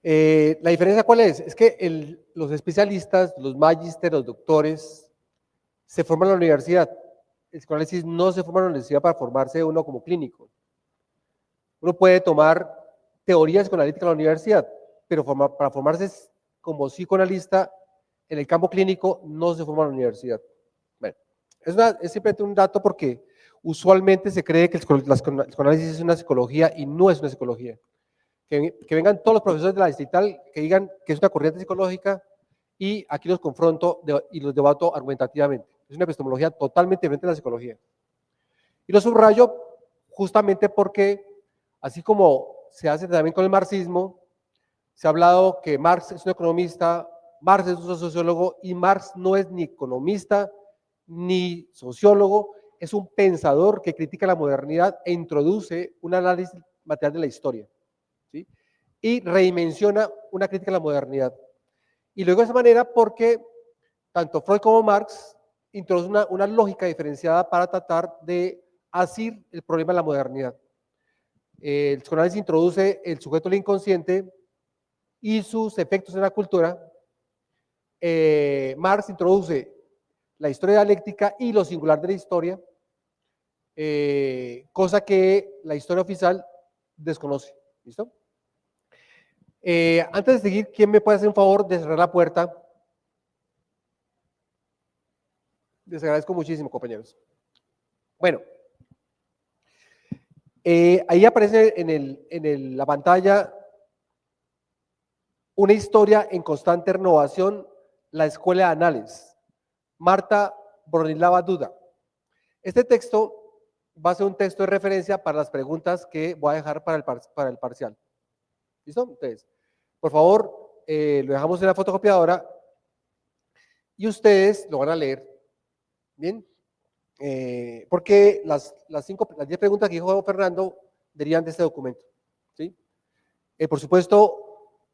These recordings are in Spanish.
La diferencia ¿cuál es? Es que los especialistas, los magísteres, los doctores, se forman en la universidad. El psicoanálisis no se forma en la universidad para formarse uno como clínico. Uno puede tomar teoría psicoanalítica en la universidad, pero para formarse como psicoanalista en el campo clínico no se forma en la universidad. Bueno, es simplemente un dato porque usualmente se cree que el psicoanálisis es una psicología y no es una psicología. Que vengan todos los profesores de la distrital que digan que es una corriente psicológica y aquí los confronto y los debato argumentativamente. Es una epistemología totalmente diferente a la psicología. Y lo subrayo justamente porque, así como se hace también con el marxismo, se ha hablado que Marx es un economista, Marx es un sociólogo y Marx no es ni economista ni sociólogo, es un pensador que critica la modernidad e introduce un análisis material de la historia, ¿sí? Y redimensiona una crítica a la modernidad. Y luego de esa manera porque tanto Freud como Marx introducen una lógica diferenciada para tratar de asir el problema de la modernidad. El psicoanálisis introduce el sujeto del inconsciente y sus efectos en la cultura. Marx introduce la historia dialéctica y lo singular de la historia, cosa que la historia oficial desconoce. ¿Listo? Antes de seguir, ¿quién me puede hacer un favor de cerrar la puerta? Les agradezco muchísimo, compañeros. Bueno, ahí aparece en la pantalla una historia en constante renovación, la Escuela de Anales, Marta Bronislava Duda. Este texto va a ser un texto de referencia para las preguntas que voy a dejar para el parcial. ¿Listo? Entonces, por favor, lo dejamos en la fotocopiadora y ustedes lo van a leer. ¿Bien? Porque las 10 preguntas que dijo Fernando derivan de este documento. ¿Sí? Por supuesto,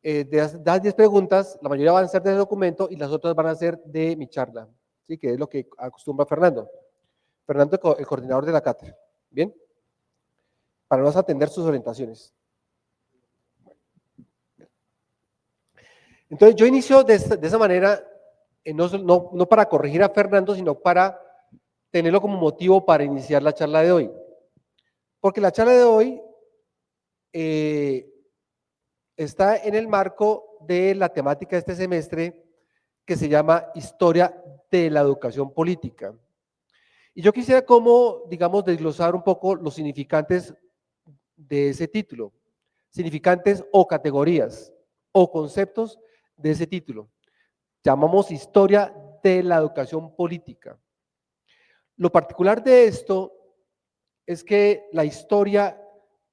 de las 10 preguntas, la mayoría van a ser de ese documento y las otras van a ser de mi charla, ¿sí? Que es lo que acostumbra Fernando. Fernando, el coordinador de la cátedra. ¿Bien? Para no atender sus orientaciones. Entonces, yo inicio de esa manera, no para corregir a Fernando, sino para tenerlo como motivo para iniciar la charla de hoy. Porque la charla de hoy está en el marco de la temática de este semestre que se llama Historia de la Educación Política. Y yo quisiera como, digamos, desglosar un poco los significantes de ese título, significantes o categorías o conceptos de ese título. Llamamos Historia de la Educación Política. Lo particular de esto es que la historia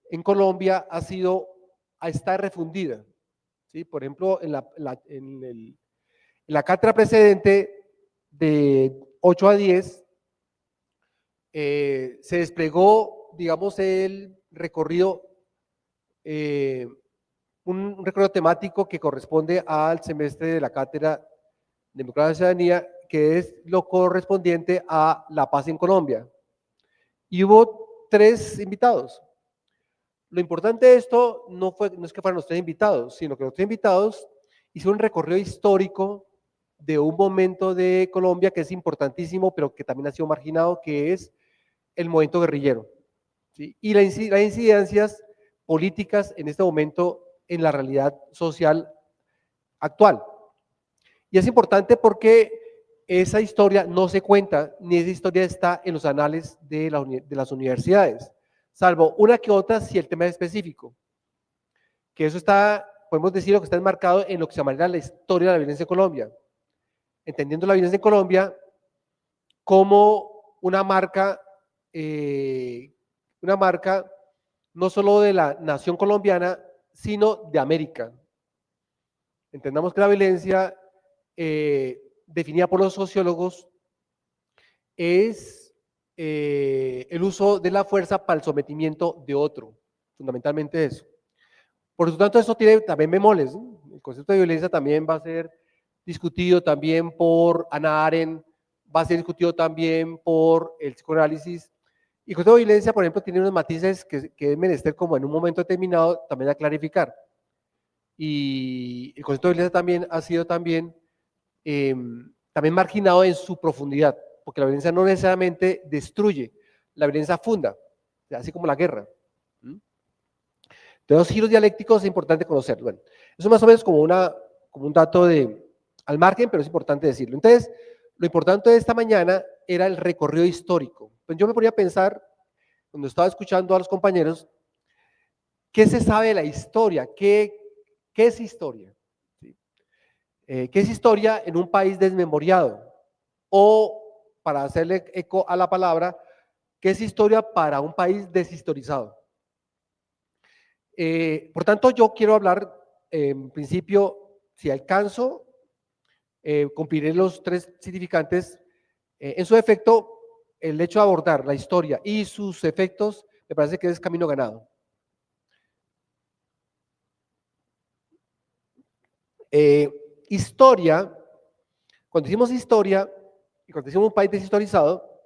en Colombia está refundida. ¿Sí? Por ejemplo, en la cátedra precedente de 8 a 10 se desplegó, digamos, el recorrido, un recorrido temático que corresponde al semestre de la cátedra Democracia y Ciudadanía, que es lo correspondiente a la paz en Colombia. Y hubo 3 invitados. Lo importante de esto no es que fueran los 3 invitados, sino que los 3 invitados hicieron un recorrido histórico de un momento de Colombia que es importantísimo, pero que también ha sido marginado, que es el movimiento guerrillero, ¿sí? Y las incidencias políticas en este momento en la realidad social actual. Y es importante porque esa historia no se cuenta, ni esa historia está en los anales de las universidades, salvo una que otra si el tema es específico, que eso está, podemos decir, lo que está enmarcado en lo que se llama la historia de la violencia en Colombia, entendiendo la violencia en Colombia como una marca no solo de la nación colombiana, sino de América. Entendamos que la violencia, definida por los sociólogos, es el uso de la fuerza para el sometimiento de otro, fundamentalmente eso. Por lo tanto, eso tiene también bemoles, ¿no? El concepto de violencia también va a ser discutido también por Hannah Arendt, va a ser discutido también por el psicoanálisis. Y el concepto de violencia, por ejemplo, tiene unos matices que es menester como en un momento determinado también a clarificar. Y el concepto de violencia también ha sido también marginado en su profundidad, porque la violencia no necesariamente destruye, la violencia funda, así como la guerra. Entonces, los giros dialécticos es importante conocerlo. Bueno, eso más o menos como un dato al margen, pero es importante decirlo. Entonces, lo importante de esta mañana era el recorrido histórico. Pues yo me ponía a pensar, cuando estaba escuchando a los compañeros, ¿qué se sabe de la historia? ¿Qué es historia? ¿Sí? ¿Qué es historia en un país desmemoriado? O, para hacerle eco a la palabra, ¿qué es historia para un país deshistorizado? Por tanto, yo quiero hablar, en principio, si alcanzo, cumpliré los 3 significantes. En su efecto, el hecho de abordar la historia y sus efectos, me parece que es camino ganado. Historia, cuando decimos historia, y cuando decimos un país deshistorizado,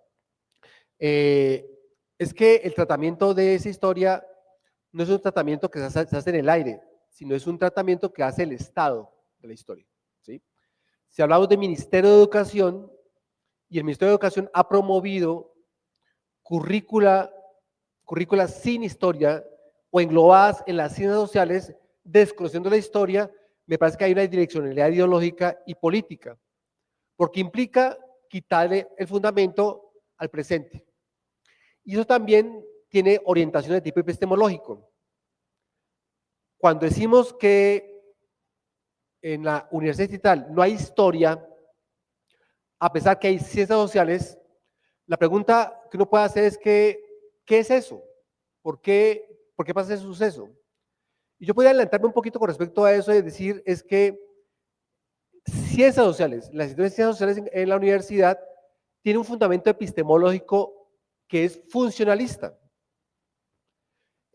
es que el tratamiento de esa historia no es un tratamiento que se hace en el aire, sino es un tratamiento que hace el Estado de la historia, ¿sí? Si hablamos del Ministerio de Educación, y el Ministerio de Educación ha promovido currículas sin historia o englobadas en las ciencias sociales, desconociendo la historia, me parece que hay una direccionalidad ideológica y política, porque implica quitarle el fundamento al presente. Y eso también tiene orientación de tipo epistemológico. Cuando decimos que en la universidad digital no hay historia, a pesar que hay ciencias sociales, la pregunta que uno puede hacer es que, ¿qué es eso? ¿Por qué pasa ese suceso? Y yo podría adelantarme un poquito con respecto a eso y decir es que ciencias sociales, las ciencias sociales en la universidad tiene un fundamento epistemológico que es funcionalista.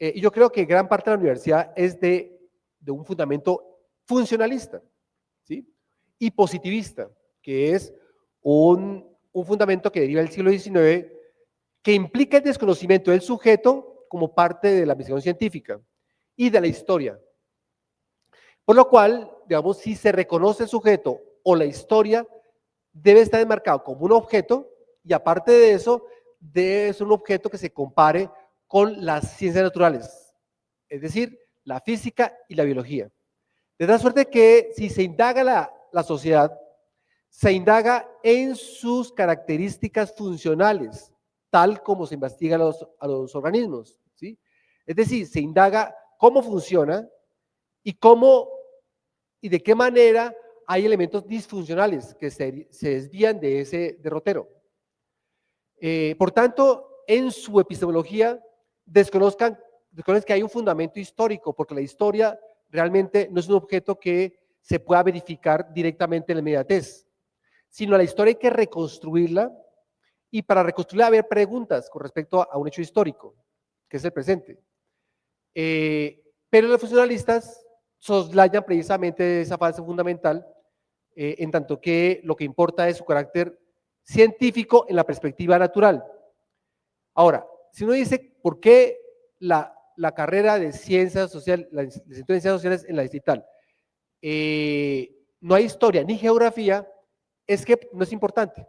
Y yo creo que gran parte de la universidad es de un fundamento funcionalista, ¿sí? Y positivista, que es un fundamento que deriva del siglo XIX, que implica el desconocimiento del sujeto como parte de la misión científica y de la historia. Por lo cual, digamos, si se reconoce el sujeto o la historia, debe estar enmarcado como un objeto y aparte de eso, debe ser un objeto que se compare con las ciencias naturales, es decir, la física y la biología. De tal suerte que si se indaga la sociedad, se indaga en sus características funcionales, tal como se investiga a los organismos, ¿sí? Es decir, se indaga cómo funciona y de qué manera hay elementos disfuncionales que se desvían de ese derrotero. Por tanto, en su epistemología, desconozcan que hay un fundamento histórico, porque la historia realmente no es un objeto que se pueda verificar directamente en la inmediatez, sino la historia hay que reconstruirla, y para reconstruirla haber preguntas con respecto a un hecho histórico, que es el presente. Pero los funcionalistas soslayan precisamente esa fase fundamental, en tanto que lo que importa es su carácter científico en la perspectiva natural. Ahora, si uno dice, ¿por qué la carrera de ciencias sociales, la licenciatura de ciencias sociales en la digital? No hay historia ni geografía, es que no es importante,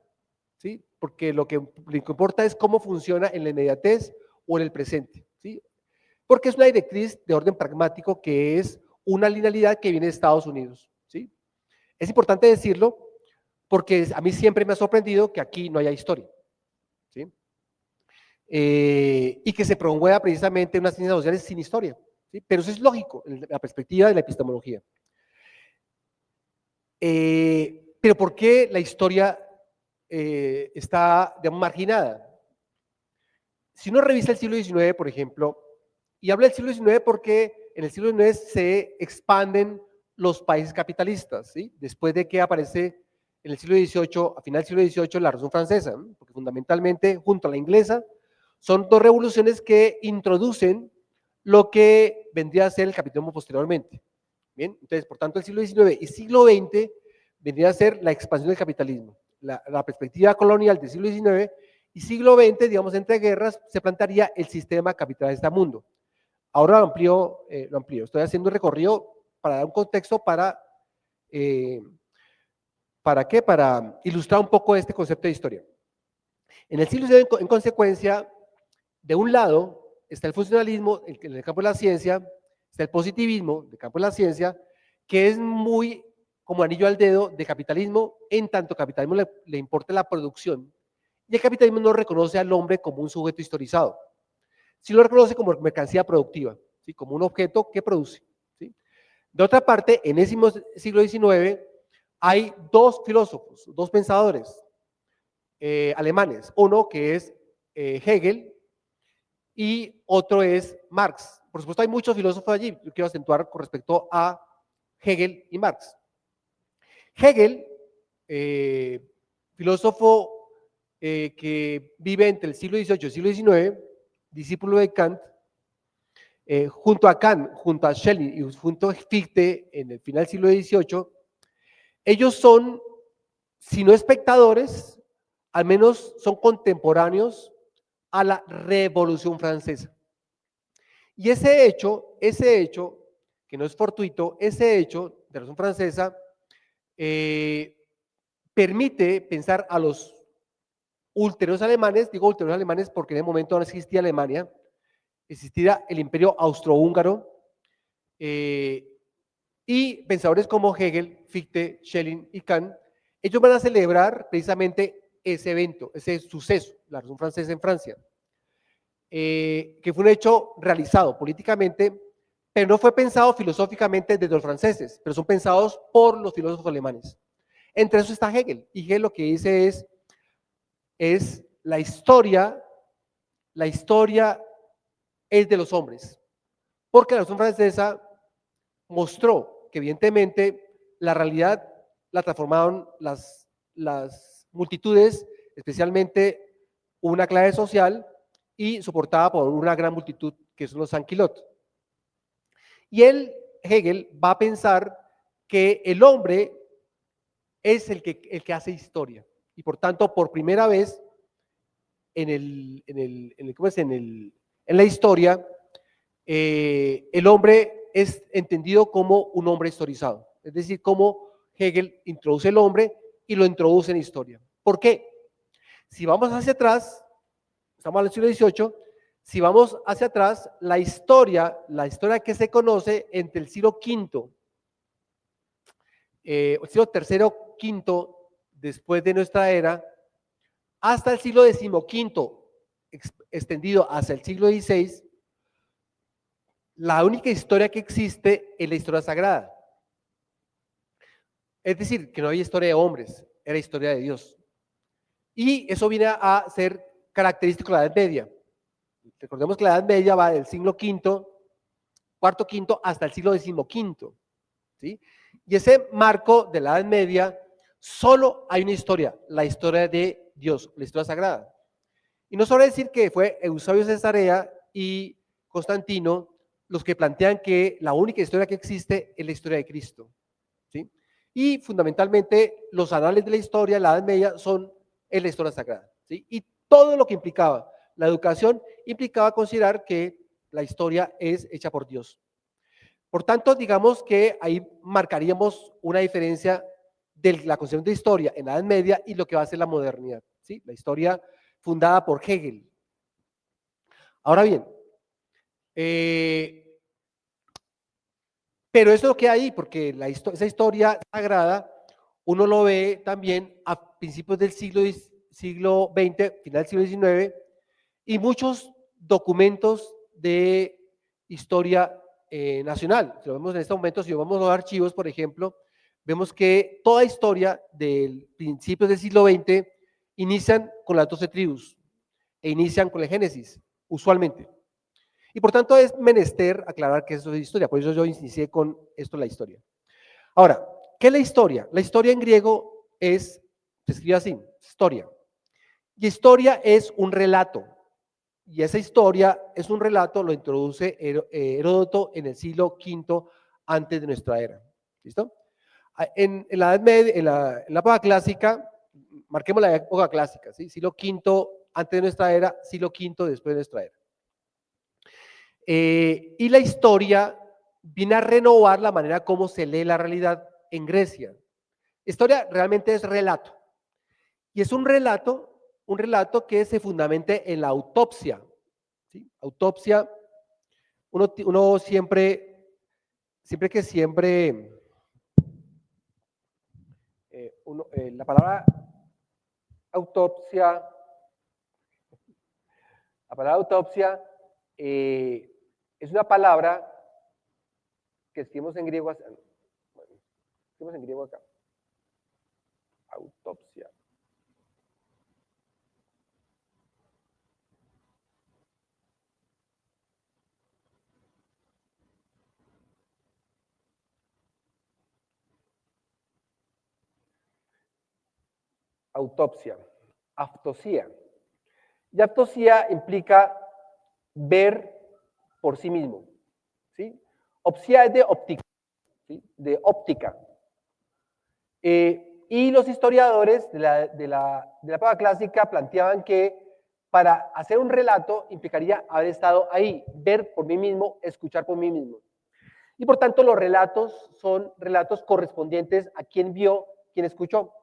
¿sí? Porque lo que importa es cómo funciona en la inmediatez o en el presente, ¿sí? Porque es una directriz de orden pragmático que es una linealidad que viene de Estados Unidos, ¿sí? Es importante decirlo porque a mí siempre me ha sorprendido que aquí no haya historia, ¿sí? Y que se promueva precisamente unas ciencias sociales sin historia, ¿sí? Pero eso es lógico en la perspectiva de la epistemología. Pero ¿por qué la historia está, digamos, marginada? Si uno revisa el siglo XIX, por ejemplo, y habla del siglo XIX porque en el siglo XIX se expanden los países capitalistas, ¿sí? Después de que aparece en el siglo XVIII, a final del siglo XVIII, la Revolución Francesa, ¿no? Porque fundamentalmente, junto a la inglesa, son dos revoluciones que introducen lo que vendría a ser el capitalismo posteriormente. Bien, entonces, por tanto, el siglo XIX y siglo XX vendría a ser la expansión del capitalismo. La perspectiva colonial del siglo XIX y siglo XX, digamos, entre guerras, se plantearía el sistema capitalista mundo. Ahora lo amplío. Estoy haciendo un recorrido para dar un contexto ¿para qué? Para ilustrar un poco este concepto de historia. En el siglo XIX, en consecuencia, de un lado está el funcionalismo en el campo de la ciencia, está el positivismo en el campo de la ciencia, que es muy como anillo al dedo de capitalismo, en tanto capitalismo le importa la producción, y el capitalismo no reconoce al hombre como un sujeto historizado, sí lo reconoce como mercancía productiva, ¿sí? Como un objeto que produce, ¿sí? De otra parte, en ese siglo XIX hay dos filósofos, dos pensadores alemanes, uno que es Hegel y otro es Marx. Por supuesto hay muchos filósofos allí, yo quiero acentuar con respecto a Hegel y Marx. Hegel, filósofo que vive entre el siglo XVIII y el siglo XIX, discípulo de Kant, junto a Kant, junto a Schelling y junto a Fichte en el final del siglo XVIII, ellos son, si no espectadores, al menos son contemporáneos a la Revolución Francesa. Y ese hecho, que no es fortuito, ese hecho de la Revolución Francesa permite pensar a los ulteriores alemanes, digo ulteriores alemanes porque en el momento no existía Alemania, existía el imperio austrohúngaro, y pensadores como Hegel, Fichte, Schelling y Kant, ellos van a celebrar precisamente ese evento, ese suceso, la Revolución Francesa en Francia, que fue un hecho realizado políticamente, pero no fue pensado filosóficamente desde los franceses, pero son pensados por los filósofos alemanes. Entre esos está Hegel, y Hegel lo que dice es la historia es de los hombres, porque la Revolución Francesa mostró que evidentemente la realidad la transformaron las multitudes, especialmente una clase social y soportada por una gran multitud que son los sanquilot. Y Hegel, va a pensar que el hombre es el que hace historia y por tanto por primera vez en la historia el hombre es entendido como un hombre historizado, es decir, como Hegel introduce el hombre y lo introduce en historia. ¿Por qué? Si vamos hacia atrás, estamos en el siglo XVIII, si vamos hacia atrás, la historia que se conoce entre el siglo V, el siglo III, V, después de nuestra era, hasta el siglo XV, extendido hacia el siglo XVI, la única historia que existe es la historia sagrada. Es decir, que no había historia de hombres, era historia de Dios. Y eso viene a ser característico de la Edad Media. Recordemos que la Edad Media va del siglo V, cuarto, quinto, hasta el siglo XV. ¿Sí? Y ese marco de la Edad Media, solo hay una historia, la historia de Dios, la historia sagrada. Y no solo decir que fue Eusebio Cesarea y Constantino los que plantean que la única historia que existe es la historia de Cristo. ¿Sí? Y fundamentalmente los anales de la historia, la Edad Media, son en la historia sagrada. ¿Sí? Y todo lo que implicaba la educación implicaba considerar que la historia es hecha por Dios. Por tanto, digamos que ahí marcaríamos una diferencia de la concepción de historia en la Edad Media y lo que va a ser la modernidad, ¿sí? La historia fundada por Hegel. Ahora bien, pero eso es lo que hay, porque esa historia sagrada uno lo ve también a principios del siglo XX, final del siglo XIX, y muchos documentos de historia nacional. Si lo vemos en este momento, si vamos a los archivos, por ejemplo, vemos que toda historia del principios del siglo XX inician con las 12 tribus e inician con el Génesis, usualmente. Y por tanto es menester aclarar que eso es historia, por eso yo inicié con esto la historia. Ahora, ¿qué es la historia? La historia en griego se escribe así, historia. Y historia es un relato. Y esa historia es un relato, lo introduce Heródoto en el siglo V antes de nuestra era. ¿Listo? En la Edad Media, en la época clásica, marquemos la época clásica, ¿sí? Siglo V antes de nuestra era, siglo V después de nuestra era. Y la historia viene a renovar la manera como se lee la realidad en Grecia. Historia realmente es relato. Y es un relato que se fundamente en la autopsia. ¿Sí? Autopsia, uno siempre la palabra autopsia, es una palabra que escribimos en griego, escribimos en griego acá. Autopsia. Autopsia. Aftosía. Y aftosía implica ver por sí mismo. ¿Sí? Opsia es de óptica. ¿Sí? De óptica. Y los historiadores de la época clásica planteaban que para hacer un relato implicaría haber estado ahí, ver por mí mismo, escuchar por mí mismo. Y por tanto los relatos son relatos correspondientes a quien vio, quien escuchó.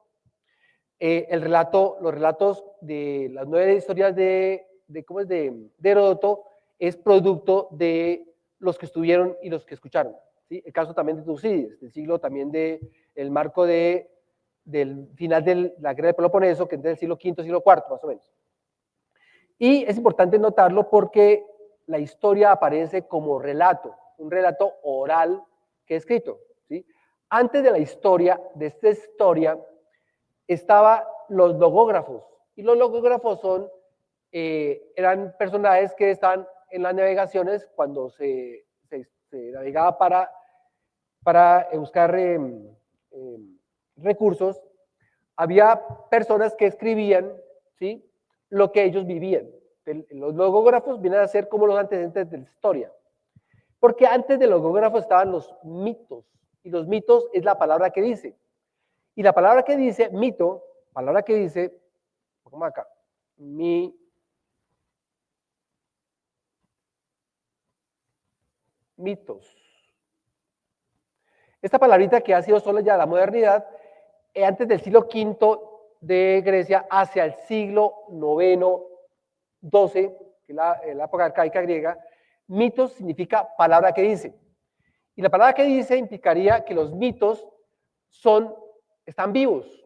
Los relatos de las 9 historias de Heródoto es producto de los que estuvieron y los que escucharon. ¿Sí? El caso también de Tucídides, del siglo también del marco del final de la guerra de Peloponeso, que es del siglo V, siglo IV, más o menos. Y es importante notarlo porque la historia aparece como relato, un relato oral que es escrito. ¿Sí? Antes de la historia, de esta historia, estaban los logógrafos. Y los logógrafos eran personajes que estaban en las navegaciones cuando se navegaba para buscar recursos. Había personas que escribían, ¿sí?, lo que ellos vivían. Los logógrafos vienen a ser como los antecedentes de la historia. Porque antes de los logógrafos estaban los mitos. Y los mitos es la palabra que dice. Y la palabra que dice, mito, palabra que dice, como acá, mitos. Esta palabrita que ha sido solo ya la modernidad, antes del siglo V de Grecia hacia el siglo IX, XII, que es la época arcaica griega, mitos significa palabra que dice. Y la palabra que dice implicaría que los mitos están vivos.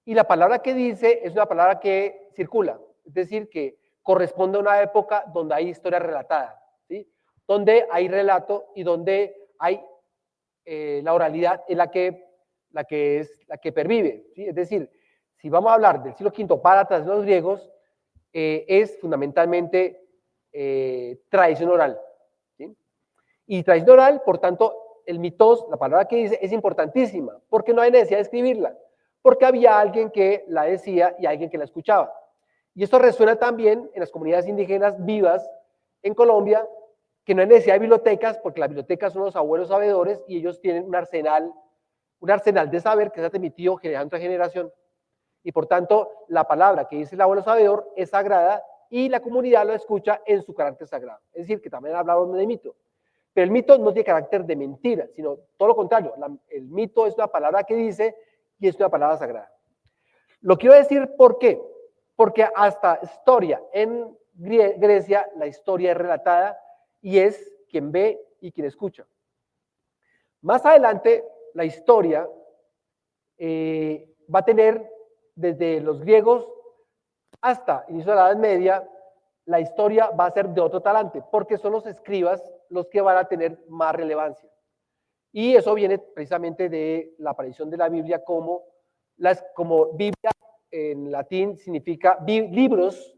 Y la palabra que dice es una palabra que circula, es decir, que corresponde a una época donde hay historia relatada, ¿sí? Donde hay relato y donde hay la oralidad es la que pervive, ¿sí? Es decir, si vamos a hablar del siglo V para atrás de los griegos, es fundamentalmente tradición oral, ¿sí? Y tradición oral, por tanto, el mitos, la palabra que dice, es importantísima, porque no hay necesidad de escribirla, porque había alguien que la decía y alguien que la escuchaba. Y esto resuena también en las comunidades indígenas vivas en Colombia, que no hay necesidad de bibliotecas, porque las bibliotecas son los abuelos sabedores y ellos tienen un arsenal de saber que se ha transmitido generación tras generación. Y por tanto, la palabra que dice el abuelo sabedor es sagrada y la comunidad lo escucha en su carácter sagrado. Es decir, que también hablamos de mito. Pero el mito no tiene carácter de mentira, sino todo lo contrario. El mito es una palabra que dice y es una palabra sagrada. Lo quiero decir ¿por qué? Porque hasta historia en Grecia, la historia es relatada y es quien ve y quien escucha. Más adelante, la historia va a tener desde los griegos hasta inicio de la Edad Media, la historia va a ser de otro talante, porque son los escribas los que van a tener más relevancia. Y eso viene precisamente de la aparición de la Biblia como Biblia en latín significa libros,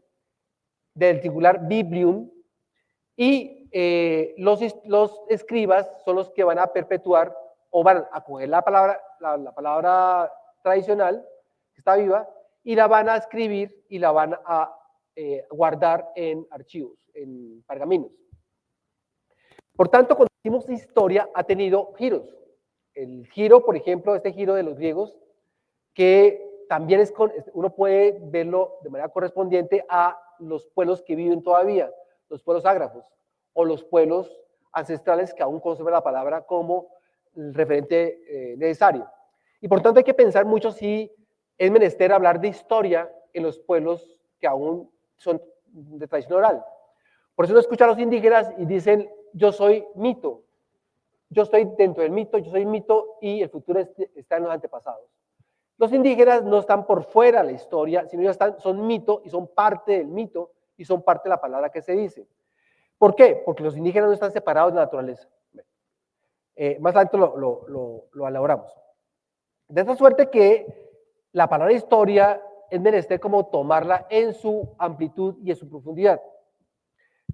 del singular biblium, y los escribas son los que van a perpetuar o van a coger la palabra tradicional que está viva y la van a escribir y la van a guardar en archivos, en pergaminos. Por tanto, cuando decimos historia, ha tenido giros. El giro, por ejemplo, este giro de los griegos, que también uno puede verlo de manera correspondiente a los pueblos que viven todavía, los pueblos ágrafos, o los pueblos ancestrales que aún conservan la palabra como el referente necesario. Y por tanto hay que pensar mucho si es menester hablar de historia en los pueblos que aún son de tradición oral. Por eso uno escucha a los indígenas y dicen, yo soy mito, yo estoy dentro del mito, yo soy mito y el futuro está en los antepasados. Los indígenas no están por fuera de la historia, sino ellos son mito y son parte del mito y son parte de la palabra que se dice. ¿Por qué? Porque los indígenas no están separados de la naturaleza. Más adelante lo elaboramos. De esta suerte que la palabra historia es menester como tomarla en su amplitud y en su profundidad.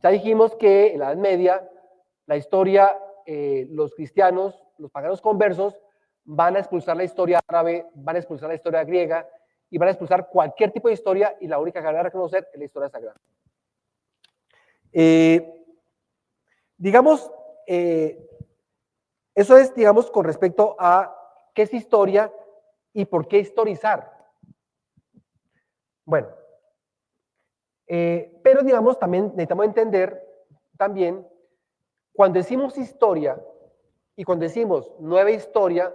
Ya dijimos que en la Edad Media la historia, los cristianos, los paganos conversos, van a expulsar la historia árabe, van a expulsar la historia griega y van a expulsar cualquier tipo de historia y la única que van a reconocer es la historia sagrada. Digamos, eso es, digamos, con respecto a qué es historia y por qué historizar. Bueno, pero digamos, también necesitamos entender también, cuando decimos historia y cuando decimos nueva historia,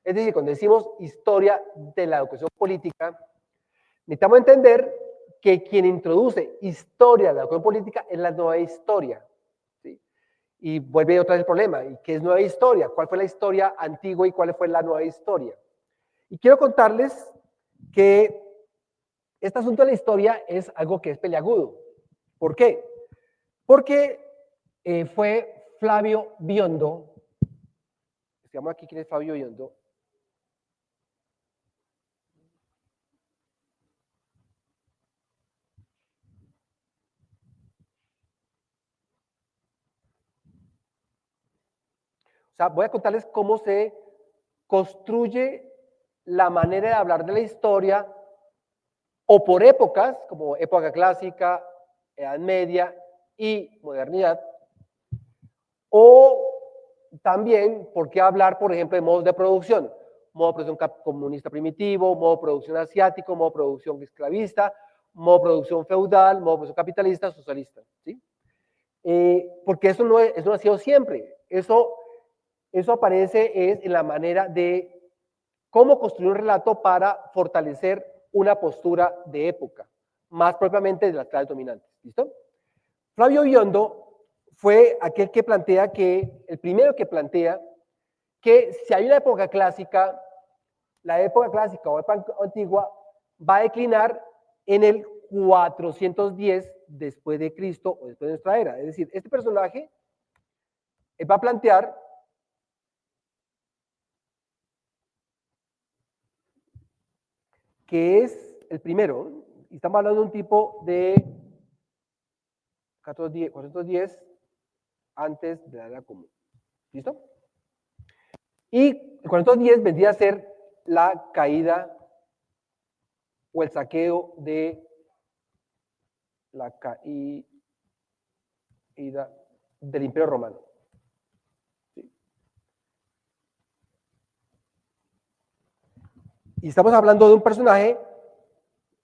es decir, cuando decimos historia de la educación política, necesitamos entender que quien introduce historia de la educación política es la nueva historia. ¿Sí? Y vuelve otra vez el problema, ¿y qué es nueva historia? ¿Cuál fue la historia antigua y cuál fue la nueva historia? Y quiero contarles que este asunto de la historia es algo que es peliagudo. ¿Por qué? Porque fue Flavio Biondo, digamos aquí quién es Flavio Biondo. O sea, voy a contarles cómo se construye la manera de hablar de la historia o por épocas, como época clásica, Edad Media y modernidad, o también por qué hablar, por ejemplo, de modos de producción. Modo de producción comunista primitivo, modo de producción asiático, modo de producción esclavista, modo de producción feudal, modo de producción capitalista, socialista. ¿Sí? Porque eso no ha sido siempre. Eso aparece en la manera de cómo construir un relato para fortalecer una postura de época, más propiamente de las clases dominantes. ¿Listo? Flavio Biondo fue aquel que plantea el primero que plantea que si hay una época clásica, la época clásica o época antigua va a declinar en el 410 después de Cristo o después de nuestra era. Es decir, este personaje va a plantear que es el primero, y estamos hablando de un tipo de 410 antes de la era común. ¿Listo? Y el 410 vendría a ser la caída o el saqueo de la caída del Imperio Romano. ¿Sí? Y estamos hablando de un personaje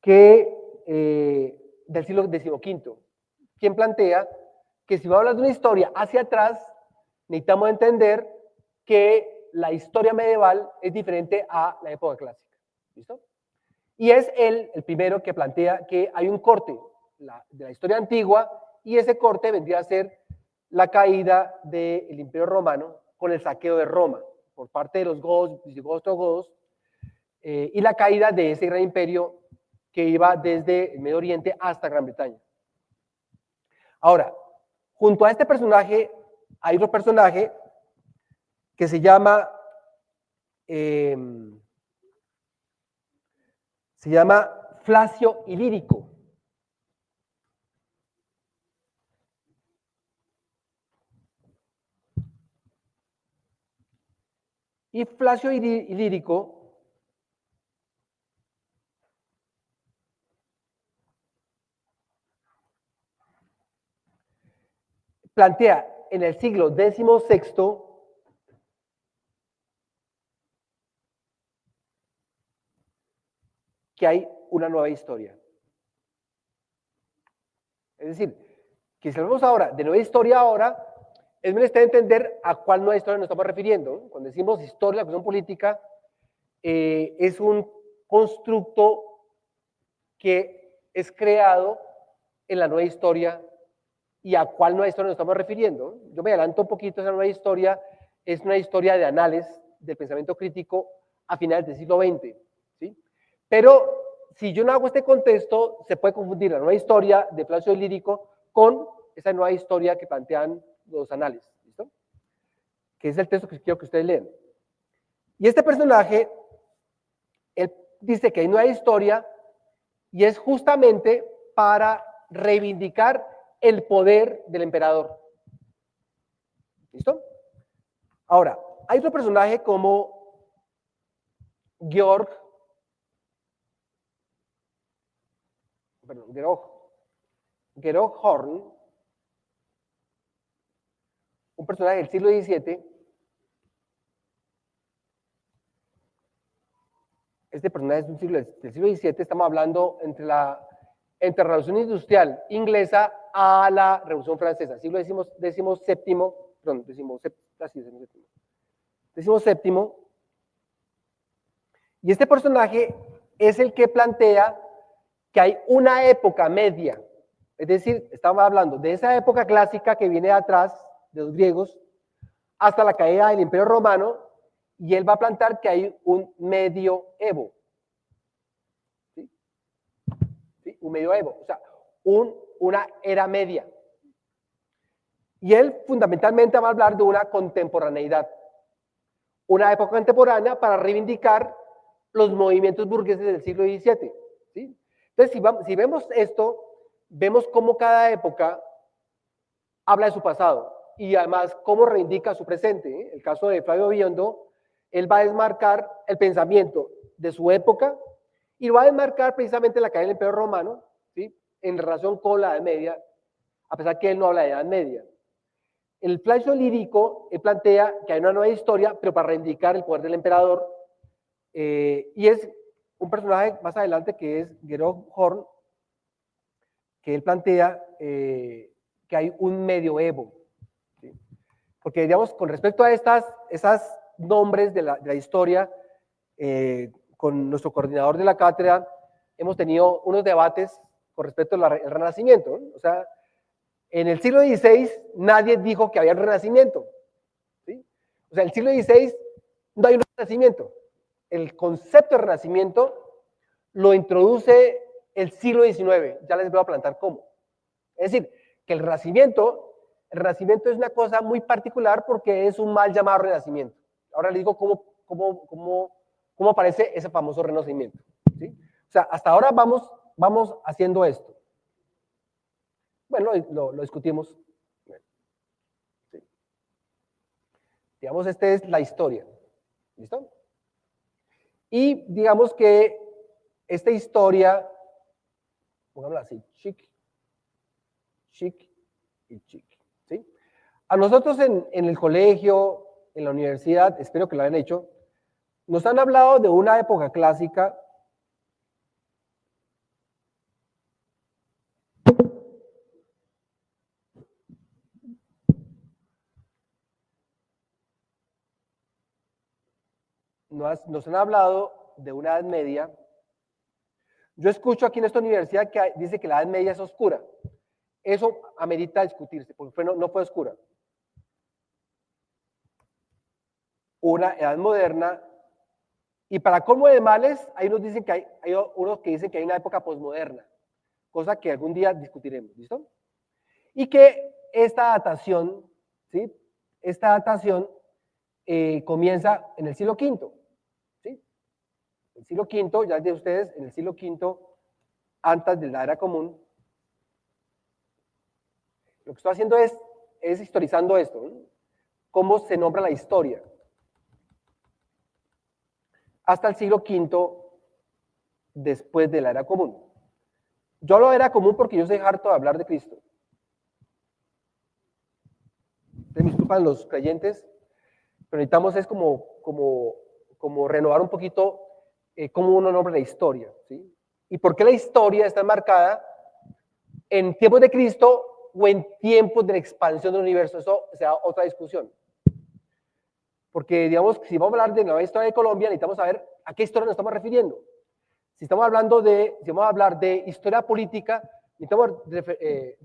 que del siglo XV, quien plantea que si vamos a hablar de una historia hacia atrás, necesitamos entender que la historia medieval es diferente a la época clásica. ¿Listo? Y es él el primero que plantea que hay un corte de la historia antigua y ese corte vendría a ser la caída del Imperio Romano con el saqueo de Roma por parte de los godos, visigodos, ostrogodos, y la caída de ese gran imperio que iba desde el Medio Oriente hasta Gran Bretaña. Ahora, junto a este personaje hay otro personaje que se llama Flacio Ilírico. Y Flacio Ilírico plantea en el siglo XVI que hay una nueva historia. Es decir, que si hablamos ahora de nueva historia ahora, es menester entender a cuál nueva historia nos estamos refiriendo. Cuando decimos historia, la cuestión política, es un constructo que es creado en la nueva historia. ¿Y a cuál nueva historia nos estamos refiriendo? Yo me adelanto un poquito, esa nueva historia es una historia de análisis del pensamiento crítico a finales del siglo XX, ¿sí? Pero si yo no hago este contexto, se puede confundir la nueva historia de Flacio Ilírico con esa nueva historia que plantean los análisis, ¿listo? Que es el texto que quiero que ustedes lean. Y este personaje, él dice que hay nueva historia y es justamente para reivindicar el poder del emperador. ¿Listo? Ahora, hay otro personaje como Georg Horn, un personaje del siglo XVII. Este personaje es del siglo XVII, estamos hablando entre la Revolución Industrial inglesa a la Revolución Francesa, siglo XVII. Y este personaje es el que plantea que hay una época media, es decir, estamos hablando de esa época clásica que viene de atrás, de los griegos, hasta la caída del Imperio Romano, y él va a plantear que hay un medioevo. ¿Sí? ¿Sí? Un medioevo, o sea, una era media. Y él fundamentalmente va a hablar de una contemporaneidad, una época contemporánea para reivindicar los movimientos burgueses del siglo XVII. ¿Sí? Entonces, si vemos esto, vemos cómo cada época habla de su pasado y además cómo reivindica su presente. El caso de Flavio Biondo, él va a desmarcar el pensamiento de su época y va a desmarcar precisamente la caída del Imperio Romano, ¿sí? En relación con la Edad Media, a pesar que él no habla de Edad Media. El Flacio Lírico plantea que hay una nueva historia, pero para reivindicar el poder del emperador, y es un personaje más adelante que es Georg Horn, que él plantea que hay un medioevo. ¿Sí? Porque, digamos, con respecto a esas nombres de la historia, con nuestro coordinador de la cátedra, hemos tenido unos debates con respecto al Renacimiento, ¿no? O sea, en el siglo XVI nadie dijo que había un Renacimiento. ¿Sí? O sea, en el siglo XVI no hay un Renacimiento. El concepto de Renacimiento lo introduce el siglo XIX. Ya les voy a plantear cómo. Es decir, que el Renacimiento es una cosa muy particular porque es un mal llamado Renacimiento. Ahora les digo cómo aparece ese famoso Renacimiento. ¿Sí? O sea, hasta ahora vamos haciendo esto. Bueno, lo discutimos. ¿Sí? Digamos, esta es la historia. ¿Listo? Y digamos que esta historia, pongámosla así, chic y chic. ¿Sí? A nosotros en el colegio, en la universidad, espero que lo hayan hecho, nos han hablado de una época clásica nos han hablado de una Edad Media. Yo escucho aquí en esta universidad que dice que la Edad Media es oscura. Eso amerita discutirse, porque no fue oscura. Una edad moderna Y para colmo de males, hay unos que dicen que hay una época posmoderna, cosa que algún día discutiremos, ¿listo? Y que esta datación, ¿sí? Esta datación comienza en el siglo V, ¿sí? El siglo V, ya de ustedes, en el siglo V, antes de la era común. Lo que estoy haciendo es historizando esto, ¿no? Cómo se nombra la historia. Hasta el siglo V después de la era común. Yo hablo de era común porque yo soy harto de hablar de Cristo. Me disculpan los creyentes, pero necesitamos es como renovar un poquito cómo uno nombra la historia, ¿sí? Y por qué la historia está marcada en tiempos de Cristo o en tiempos de la expansión del universo. Eso será otra discusión. Porque, digamos, si vamos a hablar de la historia de Colombia, necesitamos saber a qué historia nos estamos refiriendo. Si vamos a hablar de historia política, necesitamos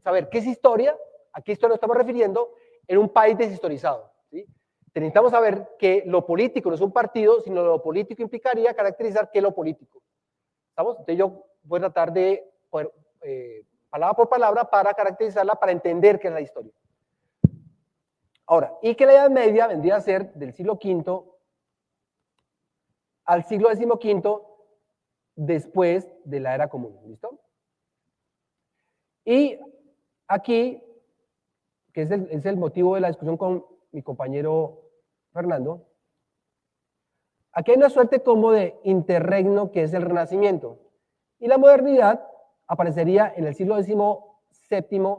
saber qué es historia, a qué historia nos estamos refiriendo en un país deshistorizado, ¿sí? Necesitamos saber que lo político no es un partido, sino lo político implicaría caracterizar qué es lo político. ¿Estamos? Entonces yo voy a tratar de poder, palabra por palabra, para caracterizarla, para entender qué es la historia. Ahora, y que la Edad Media vendría a ser del siglo V al siglo XV después de la era común, ¿listo? Y aquí, que es el motivo de la discusión con mi compañero Fernando, aquí hay una suerte como de interregno que es el Renacimiento. Y la modernidad aparecería en el siglo XVII,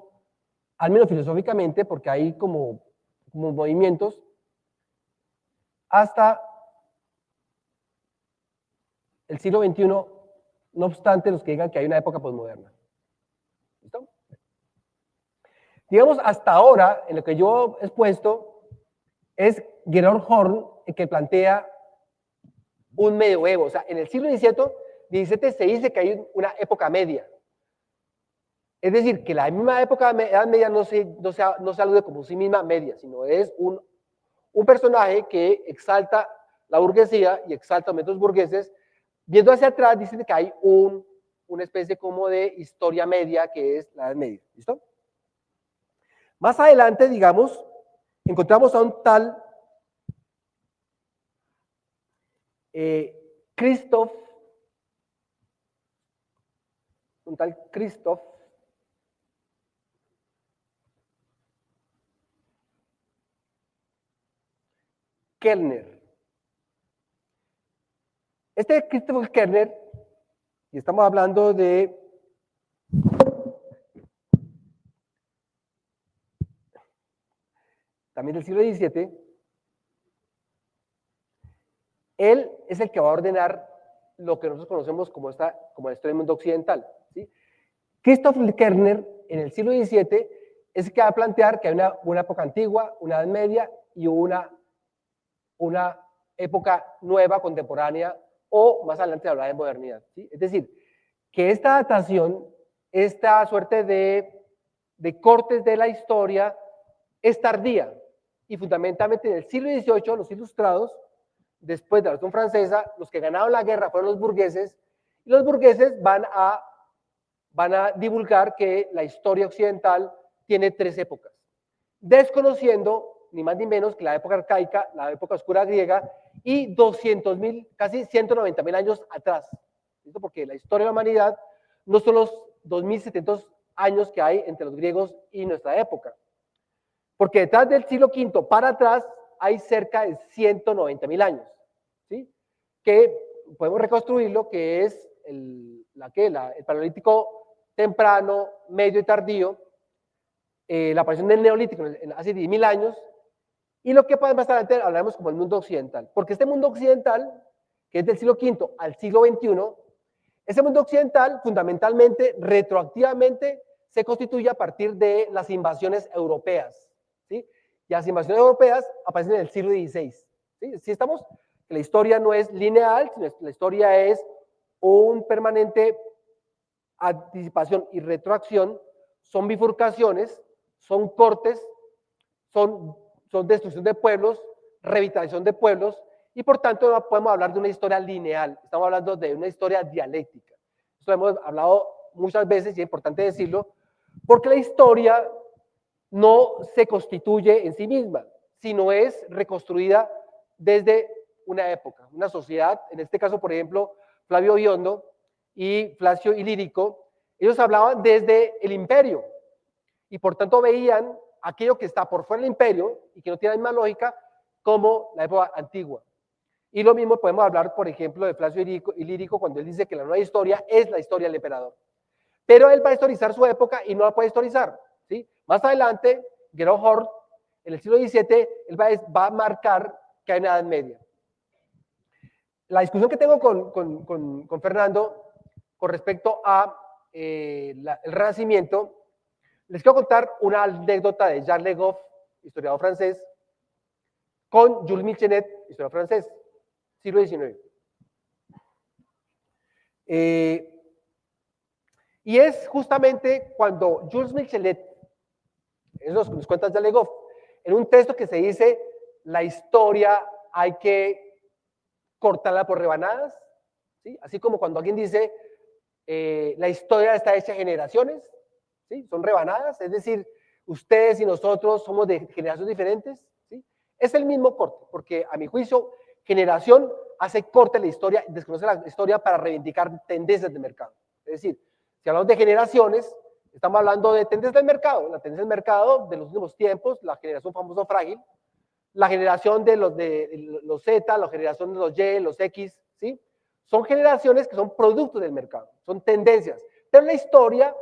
al menos filosóficamente, porque hay como movimientos, hasta el siglo XXI, no obstante los que digan que hay una época posmoderna. ¿Listo? Digamos, hasta ahora, en lo que yo he expuesto, es Gerhard Horn el que plantea un medioevo. O sea, en el siglo XVII se dice que hay una época media. Es decir, que la misma época de Edad Media no se alude como sí misma media, sino es un personaje que exalta la burguesía y exalta los métodos burgueses. Viendo hacia atrás, dicen que hay una especie como de historia media que es la Edad Media. ¿Listo? Más adelante, digamos, encontramos a un tal Christoph Kellner. Este Christoph Kellner, y estamos hablando de también del siglo XVII, él es el que va a ordenar lo que nosotros conocemos como la historia del mundo occidental, ¿sí? Christoph Kellner, en el siglo XVII, es el que va a plantear que hay una época antigua, una Edad Media y una época nueva, contemporánea, o más adelante hablar de modernidad, ¿sí? Es decir, que esta datación, esta suerte de cortes de la historia es tardía, y fundamentalmente en el siglo XVIII los ilustrados, después de la Revolución Francesa, los que ganaron la guerra fueron los burgueses, y los burgueses van a divulgar que la historia occidental tiene 3 épocas, desconociendo ni más ni menos que la época arcaica, la época oscura griega, y 200.000, casi 190.000 años atrás. ¿Listo? Porque la historia de la humanidad no son los 2.700 años que hay entre los griegos y nuestra época. Porque detrás del siglo V para atrás hay cerca de 190.000 años, ¿sí? Que podemos reconstruirlo, que es el paleolítico temprano, medio y tardío, la aparición del neolítico hace 10.000 años, y lo que más adelante hablaremos como el mundo occidental. Porque este mundo occidental, que es del siglo V al siglo XXI, ese mundo occidental fundamentalmente, retroactivamente, se constituye a partir de las invasiones europeas, ¿sí? Y las invasiones europeas aparecen en el siglo XVI, ¿sí? ¿Sí estamos? La historia no es lineal, sino la historia es un permanente anticipación y retroacción, son bifurcaciones, son cortes, son destrucción de pueblos, revitalización de pueblos, y por tanto no podemos hablar de una historia lineal, estamos hablando de una historia dialéctica. Esto hemos hablado muchas veces y es importante decirlo, porque la historia no se constituye en sí misma, sino es reconstruida desde una época, una sociedad. En este caso, por ejemplo, Flavio Biondo y Flacio Ilírico, ellos hablaban desde el imperio y por tanto veían aquello que está por fuera del imperio y que no tiene la misma lógica como la época antigua. Y lo mismo podemos hablar, por ejemplo, de Flacio Ilírico cuando él dice que la nueva historia es la historia del emperador. Pero él va a historizar su época y no la puede historizar, ¿sí? Más adelante, Gerhard, en el siglo XVII, él va a marcar que hay una Edad Media. La discusión que tengo con Fernando con respecto a el Renacimiento, les quiero contar una anécdota de Charles Le Goff, historiador francés, con Jules Michelet, historiador francés, siglo XIX. Y es justamente cuando Jules Michelet, eso nos cuenta Charles Le Goff, en un texto que se dice, la historia hay que cortarla por rebanadas, ¿sí? Así como cuando alguien dice, la historia está hecha de generaciones, ¿sí? Son rebanadas, es decir, ustedes y nosotros somos de generaciones diferentes, ¿sí? Es el mismo corte, porque a mi juicio, generación hace corte la historia, desconoce la historia para reivindicar tendencias de mercado. Es decir, si hablamos de generaciones, estamos hablando de tendencias del mercado, la tendencia del mercado de los últimos tiempos, la generación famosa frágil, la generación de los Z, la generación de los Y, los X, ¿sí? Son generaciones que son productos del mercado, son tendencias. Pero la historia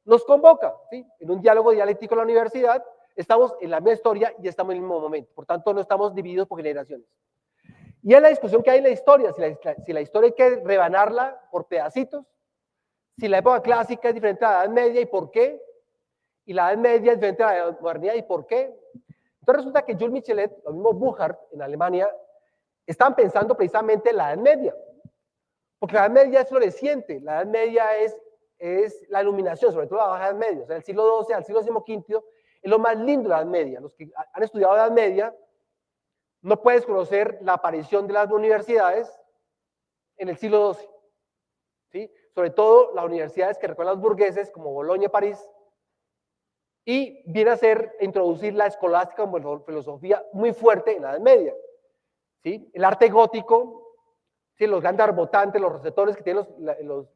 nos convoca, ¿sí? En un diálogo dialéctico en la universidad, estamos en la misma historia y estamos en el mismo momento. Por tanto, no estamos divididos por generaciones. Y es la discusión que hay en la historia, si la historia hay que rebanarla por pedacitos, si la época clásica es diferente a la Edad Media y por qué, y la Edad Media es diferente a la modernidad y por qué. Entonces resulta que Jules Michelet, lo mismo Burckhardt en Alemania, estaban pensando precisamente en la Edad Media, porque la Edad Media es floreciente, la Edad Media es la iluminación, sobre todo la Baja Edad Media, o sea, el siglo XII al siglo XV es lo más lindo de la Edad Media. Los que han estudiado la Edad Media no puedes conocer la aparición de las universidades en el siglo XII, ¿sí? Sobre todo las universidades que recuerdan a los burgueses, como Bolonia y París, y viene a ser introducir la escolástica como filosofía muy fuerte en la Edad Media, ¿sí? El arte gótico, ¿sí? Los grandes arbotantes, los receptores que tienen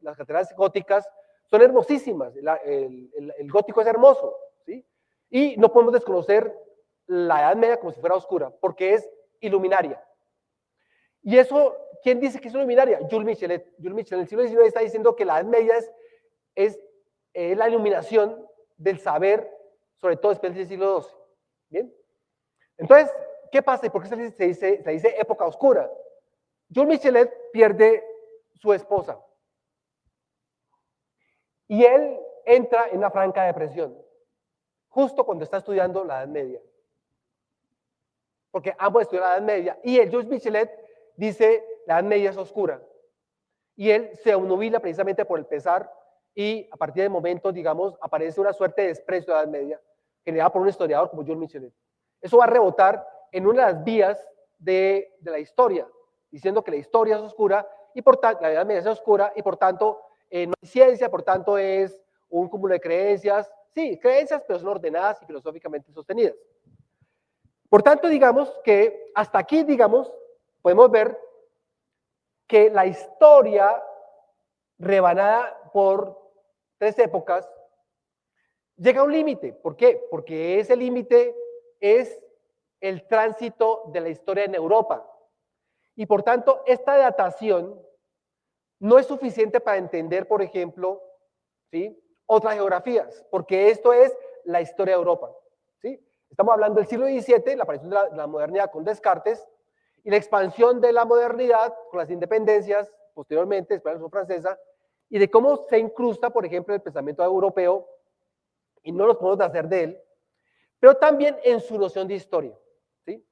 las catedrales góticas son hermosísimas, el gótico es hermoso, ¿sí? Y no podemos desconocer la Edad Media como si fuera oscura, porque es iluminaria. Y eso, ¿quién dice que es iluminaria? Jules Michelet. Jules Michelet en el siglo XIX está diciendo que la Edad Media es la iluminación del saber, sobre todo después del siglo XII. ¿Bien? Entonces, ¿qué pasa? ¿Y por qué se dice época oscura? Jules Michelet pierde su esposa y él entra en una franca depresión, justo cuando está estudiando la Edad Media. Porque ambos estudian la Edad Media y el Jules Michelet dice la Edad Media es oscura. Y él se obnubila precisamente por el pesar y a partir del momento, digamos, aparece una suerte de desprecio de la Edad Media generada por un historiador como Jules Michelet. Eso va a rebotar en una de las vías de la historia, diciendo que la historia es oscura y por tanto, la Edad Media es oscura y por tanto no hay ciencia, por tanto es un cúmulo de creencias, sí, creencias, pero son ordenadas y filosóficamente sostenidas. Por tanto, digamos que hasta aquí, digamos, podemos ver que la historia rebanada por tres épocas llega a un límite. ¿Por qué? Porque ese límite es el tránsito de la historia en Europa. Y por tanto, esta datación no es suficiente para entender, por ejemplo, ¿sí? Otras geografías, porque esto es la historia de Europa. ¿Sí? Estamos hablando del siglo XVII, la aparición de la modernidad con Descartes, y la expansión de la modernidad con las independencias, posteriormente, después de la Revolución Francesa, y de cómo se incrusta, por ejemplo, el pensamiento europeo, y no nos podemos hacer de él, pero también en su noción de historia. ¿Sí?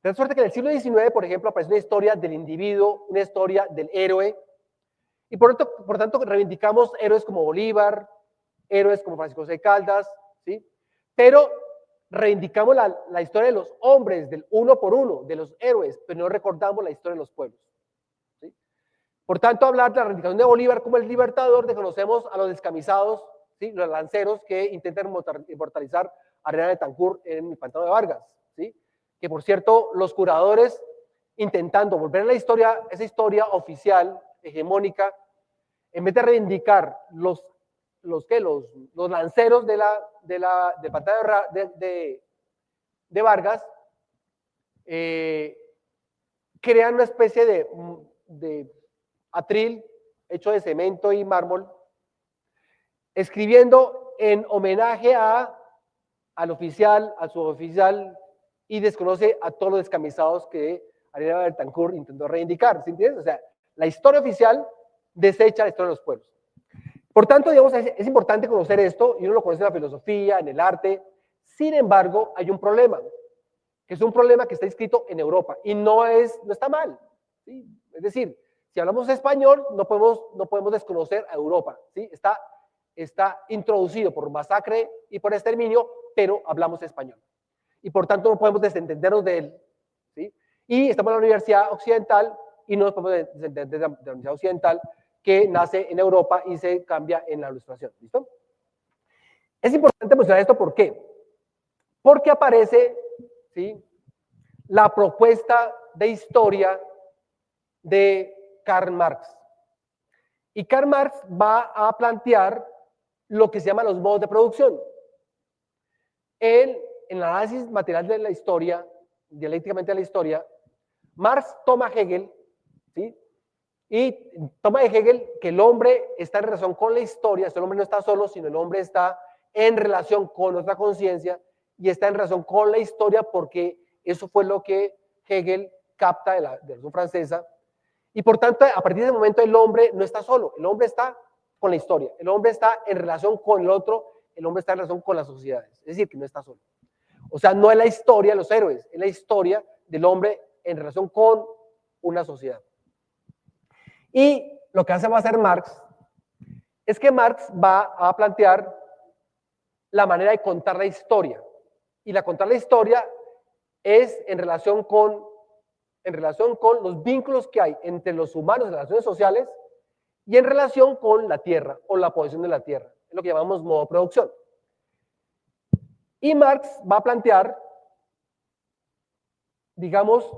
De suerte que en el siglo XIX, por ejemplo, aparece una historia del individuo, una historia del héroe, y por tanto reivindicamos héroes como Bolívar, héroes como Francisco de Caldas, ¿sí? Pero reivindicamos la historia de los hombres, del uno por uno, de los héroes, pero no recordamos la historia de los pueblos. ¿Sí? Por tanto, hablar de la reivindicación de Bolívar como el libertador, desconocemos a los descamisados, ¿sí? Los lanceros que intentan inmortalizar a Reina Betancourt en el pantano de Vargas. ¿Sí? Que por cierto, los curadores, intentando volver a la historia, esa historia oficial, hegemónica, en vez de reivindicar los lanceros del pantano de Vargas, crean una especie de atril hecho de cemento y mármol, escribiendo en homenaje al oficial, al suboficial, y desconoce a todos los descamisados que Reina Betancourt intentó reivindicar. ¿Sí entiendes? O sea, la historia oficial desecha la historia de los pueblos. Por tanto, digamos, es importante conocer esto, y uno lo conoce en la filosofía, en el arte. Sin embargo, hay un problema, que es un problema que está escrito en Europa, y no está mal. ¿Sí? Es decir, si hablamos español, no podemos desconocer a Europa. ¿Sí? Está introducido por masacre y por exterminio, pero hablamos español. Y por tanto no podemos desentendernos de él. ¿Sí? Y estamos en la Universidad Occidental y no nos podemos desentender de la Universidad Occidental que nace en Europa y se cambia en la Ilustración. ¿Listo? Es importante mencionar esto, ¿por qué? Porque aparece, ¿sí?, la propuesta de historia de Karl Marx. Y Karl Marx va a plantear lo que se llama los modos de producción. En el análisis material de la historia, dialécticamente de la historia, Marx toma a Hegel, ¿sí?, y toma de Hegel que el hombre está en relación con la historia, el hombre no está solo, sino el hombre está en relación con otra conciencia y está en relación con la historia, porque eso fue lo que Hegel capta de la Revolución Francesa. Y por tanto, a partir de ese momento el hombre no está solo, el hombre está con la historia, el hombre está en relación con el otro, el hombre está en relación con las sociedades, es decir, que no está solo. O sea, no es la historia de los héroes, es la historia del hombre en relación con una sociedad. Y lo que va a hacer Marx es que Marx va a plantear la manera de contar la historia. Y la contar la historia es en relación con los vínculos que hay entre los humanos, las relaciones sociales, y en relación con la tierra o la posesión de la tierra. Es lo que llamamos modo de producción. Y Marx va a plantear, digamos,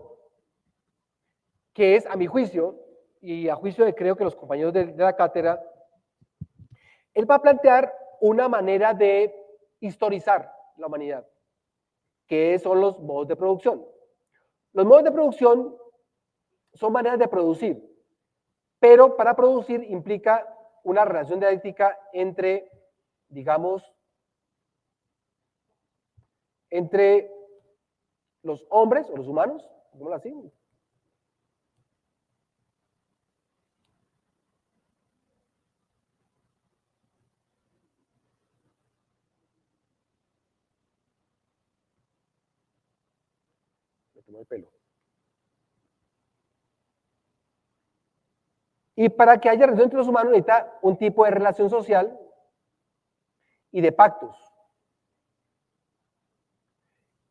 que es, a mi juicio, y a juicio de creo que los compañeros de la cátedra, él va a plantear una manera de historizar la humanidad, que son los modos de producción. Los modos de producción son maneras de producir, pero para producir implica una relación dialéctica entre, digamos, entre los hombres o los humanos, digámoslo así. Me tomó el pelo. Y para que haya relación entre los humanos necesita un tipo de relación social y de pactos.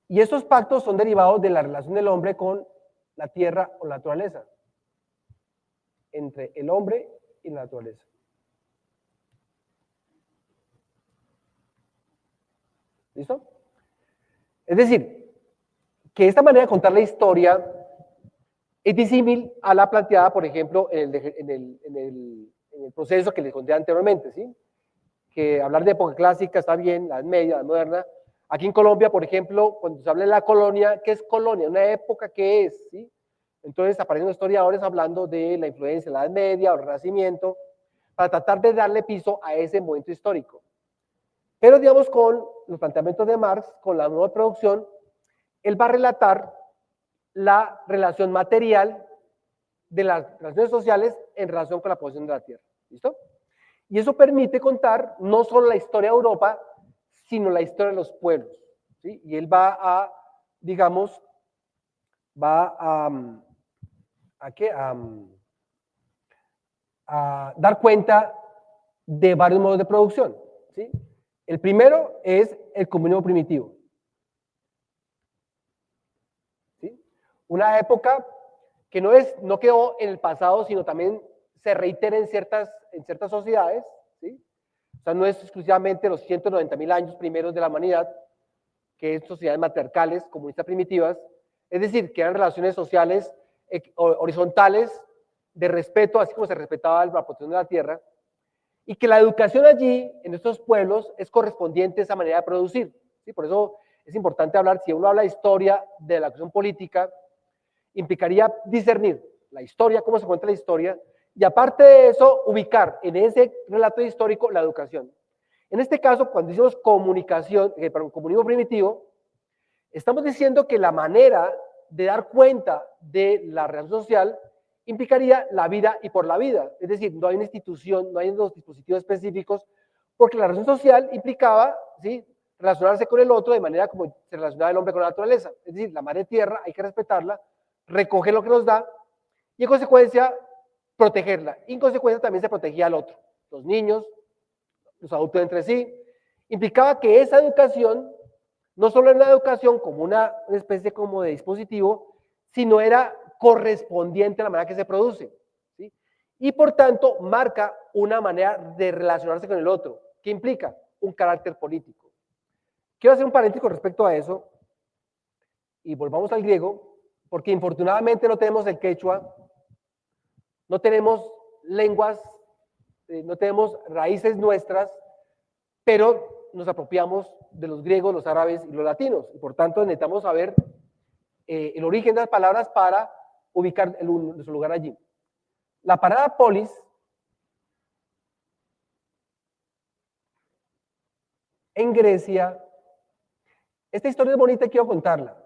Y estos pactos son derivados de la relación del hombre con la tierra o la naturaleza. Entre el hombre y la naturaleza. ¿Listo? Es decir, que esta manera de contar la historia es disímil a la planteada, por ejemplo, en el proceso que les conté anteriormente, ¿sí? Que hablar de época clásica está bien, la Edad Media, la moderna. Aquí en Colombia, por ejemplo, cuando se habla de la colonia, ¿qué es colonia? Una época, ¿qué es? ¿Sí? Entonces aparecen historiadores hablando de la influencia de la Edad Media o el Renacimiento para tratar de darle piso a ese momento histórico. Pero digamos, con los planteamientos de Marx, con la nueva producción, él va a relatar la relación material de las relaciones sociales en relación con la posesión de la tierra. ¿Listo? Y eso permite contar no solo la historia de Europa, sino la historia de los pueblos. ¿Sí? Y él va a, digamos, a dar cuenta de varios modos de producción. ¿Sí? El primero es el comunismo primitivo. Una época que no quedó en el pasado, sino también se reitera en ciertas sociedades, ¿sí? O sea, no es exclusivamente los 190.000 años primeros de la humanidad, que es sociedades matriarcales, comunistas primitivas, es decir, que eran relaciones sociales horizontales de respeto, así como se respetaba la protección de la tierra, y que la educación allí, en estos pueblos, es correspondiente a esa manera de producir, ¿sí? Por eso es importante hablar, si uno habla de historia de la acción política, implicaría discernir la historia, cómo se cuenta la historia, y aparte de eso, ubicar en ese relato histórico la educación. En este caso, cuando decimos comunismo primitivo, estamos diciendo que la manera de dar cuenta de la relación social implicaría la vida y por la vida. Es decir, no hay una institución, no hay unos dispositivos específicos, porque la relación social implicaba, ¿sí?, relacionarse con el otro de manera como se relacionaba el hombre con la naturaleza. Es decir, la madre tierra hay que respetarla, recoger lo que nos da y en consecuencia protegerla. Y en consecuencia también se protegía al otro, los niños, los adultos entre sí. Implicaba que esa educación no solo era una educación como una especie como de dispositivo, sino era correspondiente a la manera que se produce, ¿sí? Y por tanto marca una manera de relacionarse con el otro, que implica un carácter político. Quiero hacer un paréntesis con respecto a eso y volvamos al griego, porque infortunadamente no tenemos el quechua, no tenemos lenguas, no tenemos raíces nuestras, pero nos apropiamos de los griegos, los árabes y los latinos, y por tanto necesitamos saber el origen de las palabras para ubicar su lugar allí. La palabra polis en Grecia, esta historia es bonita y quiero contarla.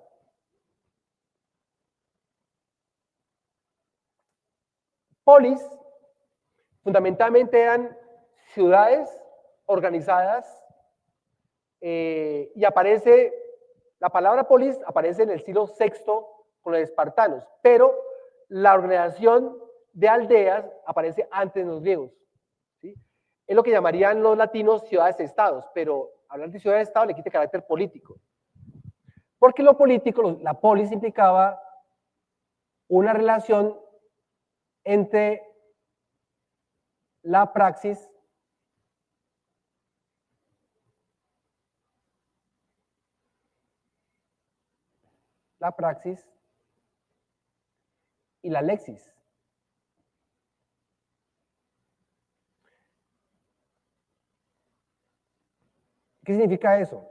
Polis fundamentalmente eran ciudades organizadas y aparece, la palabra polis aparece en el siglo VI con los espartanos, pero la organización de aldeas aparece antes de los griegos, ¿sí? Es lo que llamarían los latinos ciudades-estados, pero hablar de ciudades-estado le quita carácter político. Porque lo político, la polis implicaba una relación entre la praxis y la lexis. ¿Qué significa eso?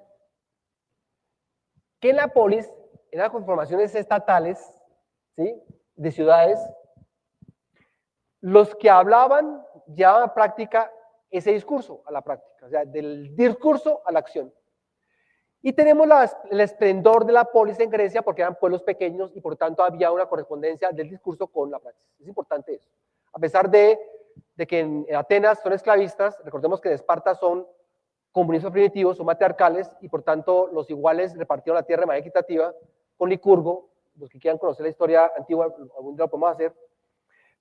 Que en la polis, en las conformaciones estatales, ¿sí?, de ciudades, los que hablaban llevaban a práctica ese discurso, a la práctica, o sea, del discurso a la acción. Y tenemos el esplendor de la polis en Grecia porque eran pueblos pequeños y por tanto había una correspondencia del discurso con la práctica. Es importante eso. A pesar de que en Atenas son esclavistas, recordemos que en Esparta son comunistas primitivos, son matriarcales y por tanto los iguales repartieron la tierra de manera equitativa con Licurgo. Los que quieran conocer la historia antigua, algún día lo podemos hacer.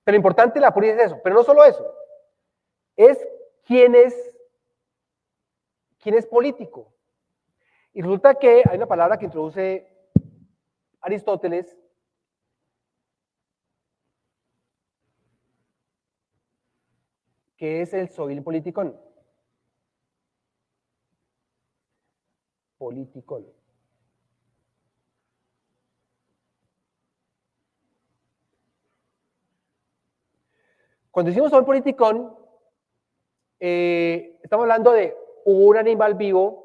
Pero lo importante de la polis es eso, pero no solo eso, es quién es político. Y resulta que hay una palabra que introduce Aristóteles, que es el soil politikon. Politikon. Cuando decimos soil politikon, estamos hablando de un animal vivo,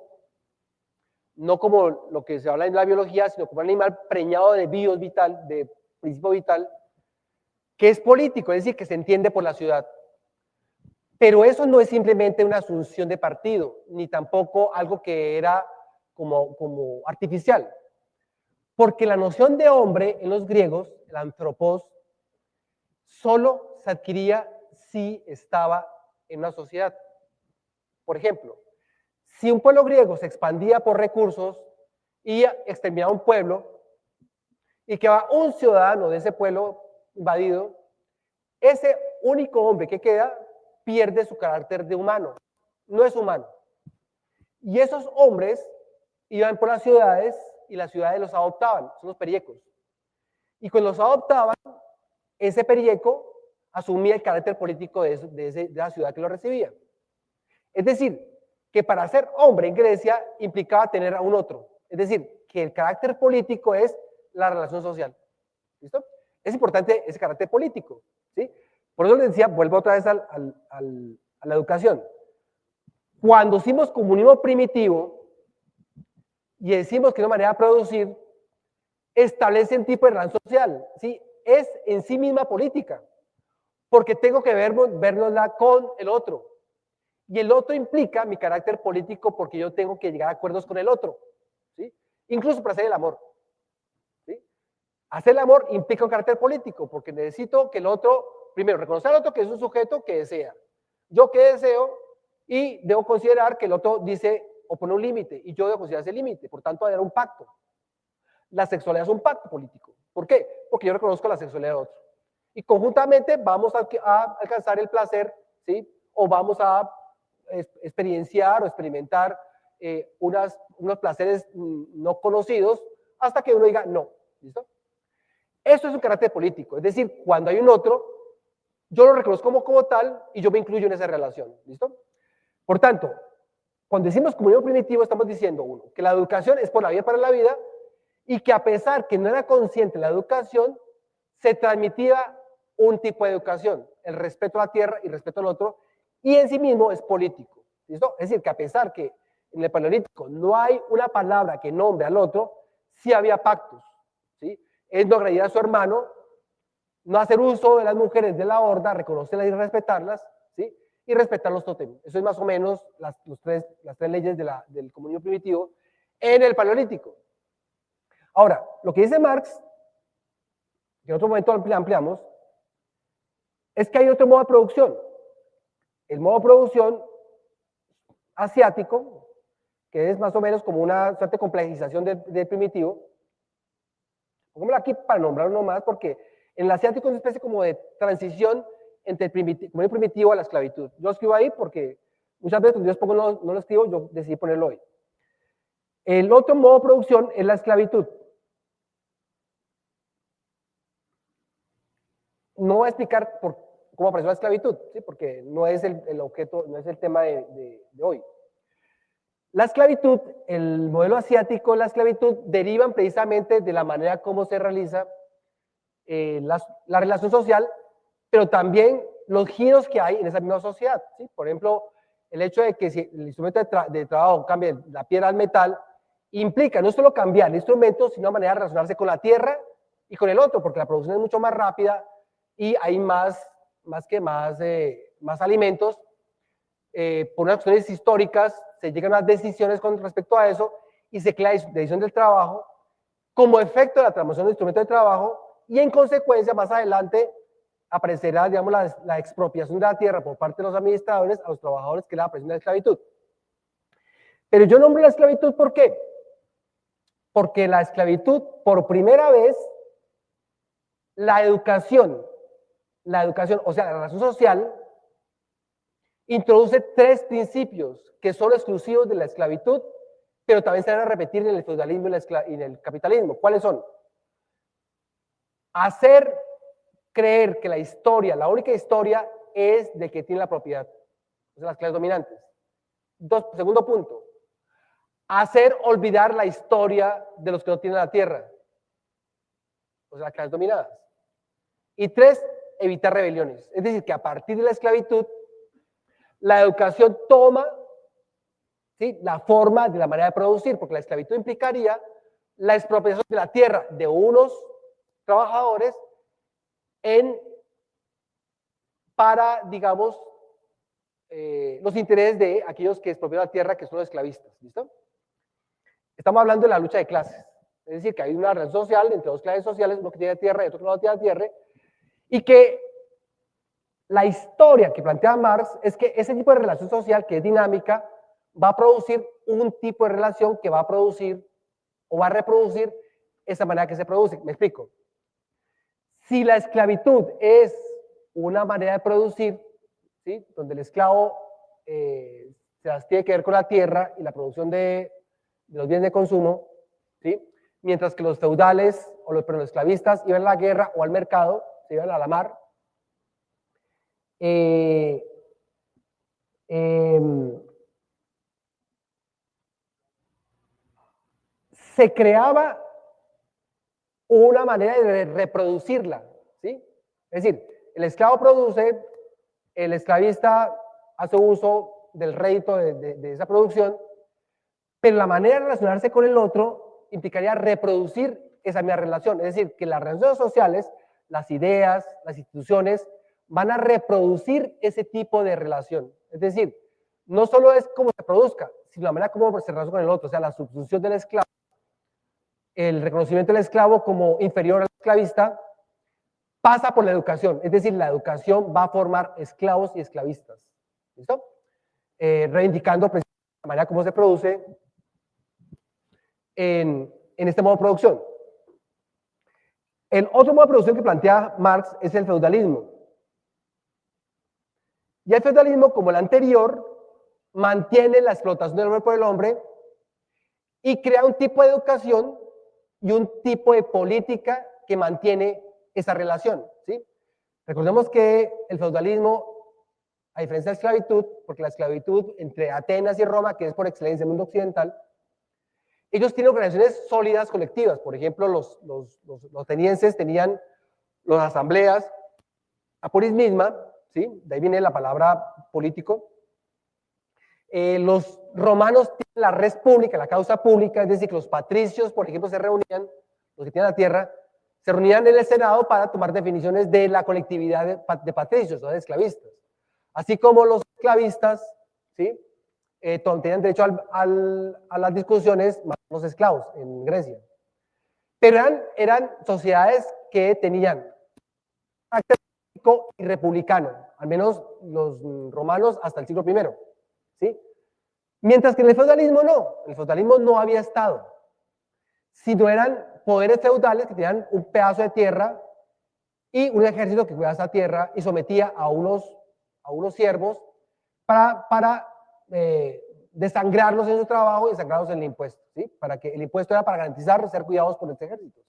no como lo que se habla en la biología, sino como un animal preñado de bios vital, de principio vital, que es político, es decir, que se entiende por la ciudad. Pero eso no es simplemente una asunción de partido, ni tampoco algo que era como artificial. Porque la noción de hombre en los griegos, el antropos, solo se adquiría si estaba en una sociedad. Por ejemplo, si un pueblo griego se expandía por recursos y exterminaba un pueblo y quedaba un ciudadano de ese pueblo invadido, ese único hombre que queda pierde su carácter de humano, no es humano. Y esos hombres iban por las ciudades y las ciudades los adoptaban, son los periecos. Y cuando los adoptaban, ese periheco asumía el carácter político de la ciudad que lo recibía. Es decir, que para ser hombre en Grecia implicaba tener a un otro. Es decir, que el carácter político es la relación social. ¿Listo? Es importante ese carácter político. ¿Sí? Por eso les decía, vuelvo otra vez a la educación. Cuando hicimos comunismo primitivo y decimos que una manera de producir establece un tipo de relación social, ¿sí? Es en sí misma política, porque tengo que vernosla con el otro. Y el otro implica mi carácter político porque yo tengo que llegar a acuerdos con el otro, ¿sí? Incluso para hacer el amor. ¿Sí? Hacer el amor implica un carácter político porque necesito que el otro, primero, reconocer al otro que es un sujeto que desea. Yo que deseo y debo considerar que el otro dice o pone un límite y yo debo considerar ese límite. Por tanto, haber un pacto. La sexualidad es un pacto político. ¿Por qué? Porque yo reconozco la sexualidad de otro. Y conjuntamente vamos a alcanzar el placer, ¿sí? O vamos a experienciar o experimentar unos placeres no conocidos hasta que uno diga no. ¿Listo? Eso es un carácter político. Es decir, cuando hay un otro, yo lo reconozco como tal y yo me incluyo en esa relación. ¿Listo? Por tanto, cuando decimos comunismo primitivo, estamos diciendo, uno, que la educación es por la vida para la vida y que a pesar que no era consciente la educación, se transmitía un tipo de educación, el respeto a la tierra y respeto al otro, y en sí mismo es político. ¿Listo? Es decir, que a pesar que en el Paleolítico no hay una palabra que nombre al otro, sí había pactos. ¿Sí? Es no agredir a su hermano, no hacer uso de las mujeres de la horda, reconocerlas y respetarlas, ¿sí? Y respetar los tótems. Eso es más o menos las tres leyes del comunismo primitivo en el Paleolítico. Ahora, lo que dice Marx, que en otro momento ampliamos, es que hay otro modo de producción. El modo de producción asiático, que es más o menos como una suerte de complejización del primitivo. Pongámoslo aquí para nombrarlo más, porque en el asiático es una especie como de transición entre el primitivo a la esclavitud. Yo escribo ahí porque muchas veces cuando yo pongo no lo escribo, yo decidí ponerlo hoy. El otro modo de producción es la esclavitud. No voy a explicar cómo apareció la esclavitud, ¿sí? Porque no es el objeto, no es el tema de hoy. La esclavitud, el modelo asiático, la esclavitud derivan precisamente de la manera como se realiza la relación social, pero también los giros que hay en esa misma sociedad. ¿Sí? Por ejemplo, el hecho de que si el instrumento de trabajo cambie la piedra al metal, implica no solo cambiar el instrumento, sino una manera de relacionarse con la tierra y con el otro, porque la producción es mucho más rápida y hay más alimentos. Por unas cuestiones históricas se llegan a unas decisiones con respecto a eso y se crea la división del trabajo como efecto de la transformación del instrumento de trabajo y en consecuencia más adelante aparecerá, digamos, la expropiación de la tierra por parte de los administradores a los trabajadores, que es la presión de la esclavitud. Pero yo nombro la esclavitud, ¿por qué? Porque la esclavitud, por primera vez, la educación, o sea, la relación social, introduce tres principios que son exclusivos de la esclavitud, pero también se van a repetir en el feudalismo y en el capitalismo. ¿Cuáles son? Hacer creer que la historia, la única historia, es de que tiene la propiedad, o sea, las clases dominantes. Segundo punto, hacer olvidar la historia de los que no tienen la tierra, o sea, las clases dominadas. Y tres, evitar rebeliones. Es decir, que a partir de la esclavitud, la educación toma, ¿sí?, la forma de la manera de producir, porque la esclavitud implicaría la expropiación de la tierra de unos trabajadores para, digamos, los intereses de aquellos que expropian la tierra, que son los esclavistas. ¿Listo? Estamos hablando de la lucha de clases. Es decir, que hay una relación social entre dos clases sociales, uno que tiene tierra y otro que no tiene tierra, y que la historia que plantea Marx es que ese tipo de relación social, que es dinámica, va a producir un tipo de relación que va a producir o va a reproducir esa manera que se produce. Me explico. Si la esclavitud es una manera de producir, ¿sí?, donde el esclavo se las tiene que ver con la tierra y la producción de los bienes de consumo, ¿sí?, mientras que los feudales los esclavistas iban a la guerra o al mercado, se iban a la mar. Se creaba una manera de reproducirla, ¿sí? Es decir, el esclavo produce, el esclavista hace uso del rédito de esa producción, pero la manera de relacionarse con el otro implicaría reproducir esa misma relación. Es decir, que las relaciones sociales, las ideas, las instituciones, van a reproducir ese tipo de relación. Es decir, no solo es cómo se produzca, sino la manera como se relaciona con el otro, o sea, la sustitución del esclavo, el reconocimiento del esclavo como inferior al esclavista, pasa por la educación. Es decir, la educación va a formar esclavos y esclavistas. ¿Listo? Reivindicando precisamente la manera como se produce en este modo de producción. El otro modo de producción que plantea Marx es el feudalismo. Y el feudalismo, como el anterior, mantiene la explotación del hombre por el hombre y crea un tipo de educación y un tipo de política que mantiene esa relación, ¿sí? Recordemos que el feudalismo, a diferencia de la esclavitud, porque la esclavitud entre Atenas y Roma, que es por excelencia el mundo occidental, ellos tienen organizaciones sólidas colectivas. Por ejemplo, los atenienses tenían las asambleas, la polis misma, ¿sí? De ahí viene la palabra político. Los romanos tienen la res pública, la causa pública, es decir, que los patricios, por ejemplo, se reunían, los que tienen la tierra, se reunían en el Senado para tomar definiciones de la colectividad de patricios o de esclavistas. Así como los esclavistas, ¿sí? Tenían derecho a las discusiones más los esclavos en Grecia. Pero eran sociedades que tenían carácter político y republicano, al menos los romanos hasta el siglo I, ¿sí? Mientras que en el feudalismo no había Estado, sino eran poderes feudales que tenían un pedazo de tierra y un ejército que cuidaba esa tierra y sometía a unos siervos para desangrarlos en su trabajo y desangrarlos en el impuesto, ¿sí? Para que el impuesto era para garantizar ser cuidados por los ejércitos.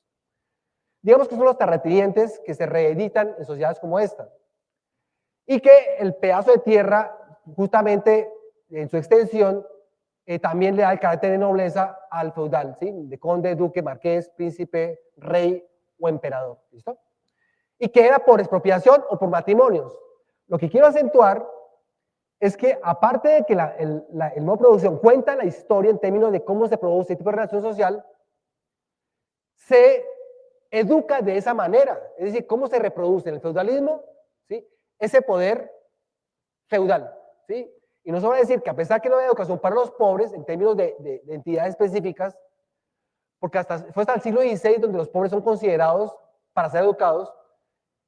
Digamos que son los terratenientes que se reeditan en sociedades como esta. Y que el pedazo de tierra, justamente en su extensión, también le da el carácter de nobleza al feudal, ¿sí? De conde, duque, marqués, príncipe, rey o emperador. ¿Listo? Y que era por expropiación o por matrimonios. Lo que quiero acentuar es que, aparte de que el modo de producción cuenta la historia en términos de cómo se produce este tipo de relación social, se educa de esa manera. Es decir, cómo se reproduce en el feudalismo, ¿sí? Ese poder feudal, ¿sí? Y no se va a decir que a pesar que no hay educación para los pobres en términos de entidades específicas, porque fue hasta el siglo XVI donde los pobres son considerados para ser educados,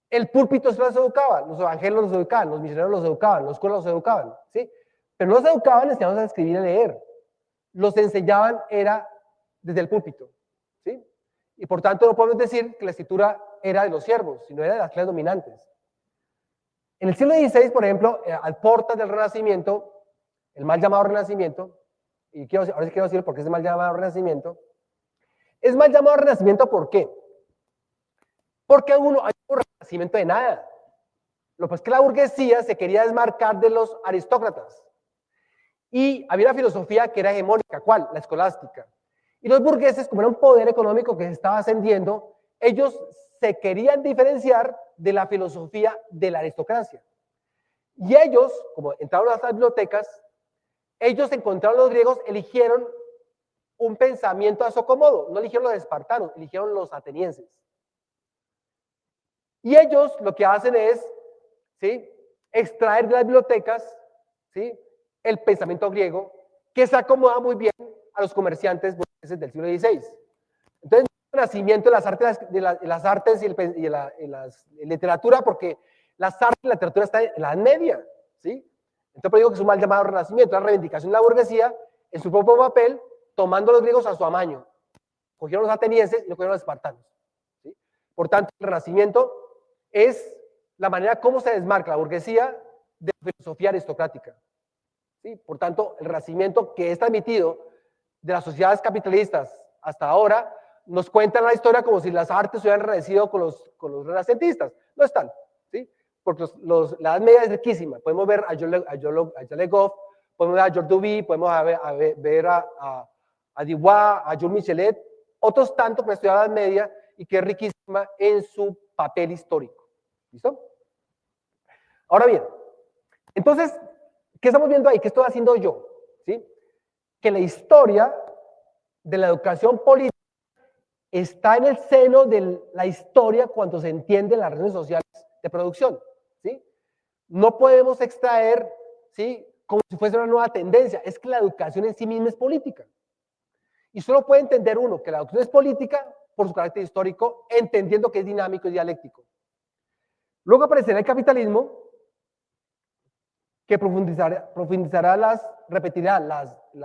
el púlpito se los educaba, los evangelios los educaban, los misioneros los educaban, los curas los educaban, ¿sí? Pero no los educaban enseñándolos a escribir y a leer, los enseñaban era desde el púlpito, ¿sí? Y por tanto no podemos decir que la escritura era de los siervos, sino era de las clases dominantes. En el siglo XVI, por ejemplo, al portas del Renacimiento, el mal llamado Renacimiento, y ahora sí quiero decir por qué es mal llamado Renacimiento, es mal llamado Renacimiento ¿por qué? Porque hay un renacimiento de nada. Lo que es que la burguesía se quería desmarcar de los aristócratas. Y había una filosofía que era hegemónica, ¿cuál? La escolástica. Y los burgueses, como era un poder económico que se estaba ascendiendo, ellos se querían diferenciar de la filosofía de la aristocracia. Y ellos, como entraron a las bibliotecas, ellos encontraron los griegos, eligieron un pensamiento a su acomodo. No eligieron los espartanos, eligieron los atenienses. Y ellos lo que hacen es, ¿sí?, extraer de las bibliotecas, ¿sí?, el pensamiento griego, que se acomoda muy bien a los comerciantes burgueses del siglo XVI. Entonces, el nacimiento de las artes y la literatura, porque las artes y la literatura están en la Edad Media, ¿sí? Entonces, digo que es un mal llamado renacimiento, la reivindicación de la burguesía en su propio papel, tomando a los griegos a su amaño. Cogieron los atenienses y no cogieron los espartanos, ¿sí? Por tanto, el renacimiento es la manera como se desmarca la burguesía de la filosofía aristocrática, ¿sí? Por tanto, el renacimiento que es transmitido de las sociedades capitalistas hasta ahora nos cuentan la historia como si las artes hubieran renecido con los renacentistas. No están, ¿sí? Porque la Edad Media es riquísima. Podemos ver a Jean Le Goff, podemos ver a Georges Duby, podemos ver a Dubois, a Jules Michelet, otros tantos que estudian la Edad Media y que es riquísima en su papel histórico. ¿Listo? Ahora bien, entonces, ¿qué estamos viendo ahí? ¿Qué estoy haciendo yo? ¿Sí? Que la historia de la educación política está en el seno de la historia cuando se entienden las relaciones sociales de producción. ¿Sí? No podemos extraer, ¿sí?, como si fuese una nueva tendencia. Es que la educación en sí misma es política. Y solo puede entender uno que la educación es política por su carácter histórico, entendiendo que es dinámico y dialéctico. Luego aparecerá el capitalismo, que repetirá la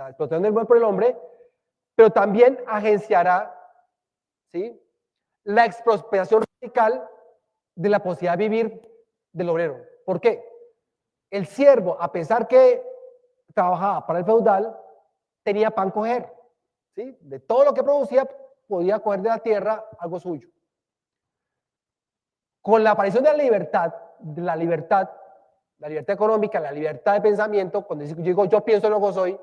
explotación del hombre por el hombre, pero también agenciará, ¿sí?, la expropiación radical de la posibilidad de vivir del obrero. ¿Por qué? El siervo, a pesar que trabajaba para el feudal, tenía pan coger, ¿sí? De todo lo que producía, podía coger de la tierra algo suyo. Con la aparición de la libertad económica, la libertad de pensamiento, cuando digo yo pienso, luego soy,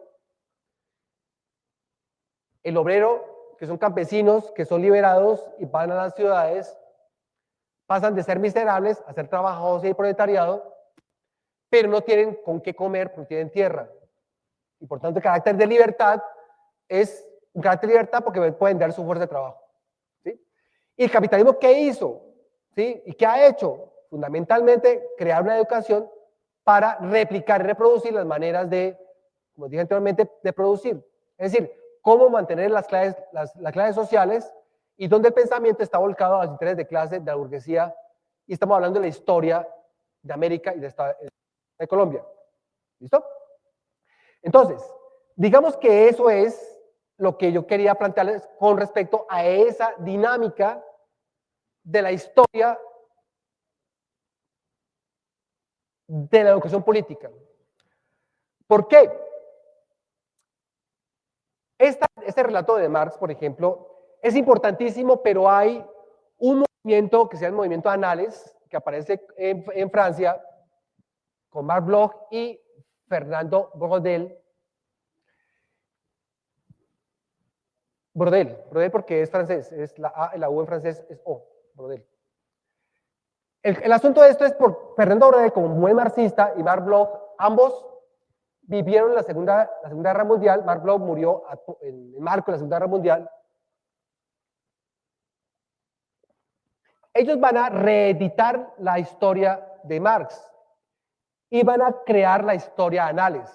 el obrero, que son campesinos, que son liberados y van a las ciudades, pasan de ser miserables a ser trabajadores y proletariado, pero no tienen con qué comer porque tienen tierra. Y por tanto el carácter de libertad es un carácter de libertad porque pueden dar su fuerza de trabajo. ¿Sí? ¿Y el capitalismo qué hizo? ¿Sí? ¿Y qué ha hecho? Fundamentalmente crear una educación para replicar y reproducir las maneras de, como dije anteriormente, de producir. Es decir, cómo mantener las clases sociales y donde el pensamiento está volcado a los intereses de clase de la burguesía. Y estamos hablando de la historia de América y de Colombia. ¿Listo? Entonces, digamos que eso es lo que yo quería plantearles con respecto a esa dinámica de la historia de la educación política. ¿Por qué? Este relato de Marx, por ejemplo, es importantísimo, pero hay un movimiento que se llama el movimiento Anales, que aparece en Francia, con Marc Bloch y Fernando Braudel. Braudel porque es francés, es la A y la U en francés es O, Braudel. El asunto de esto es por Fernando Braudel, como buen marxista, y Marc Bloch, ambos vivieron la Segunda Guerra Mundial. Marc Bloch murió en el marco de la Segunda Guerra Mundial. Ellos van a reeditar la historia de Marx y van a crear la historia Anales.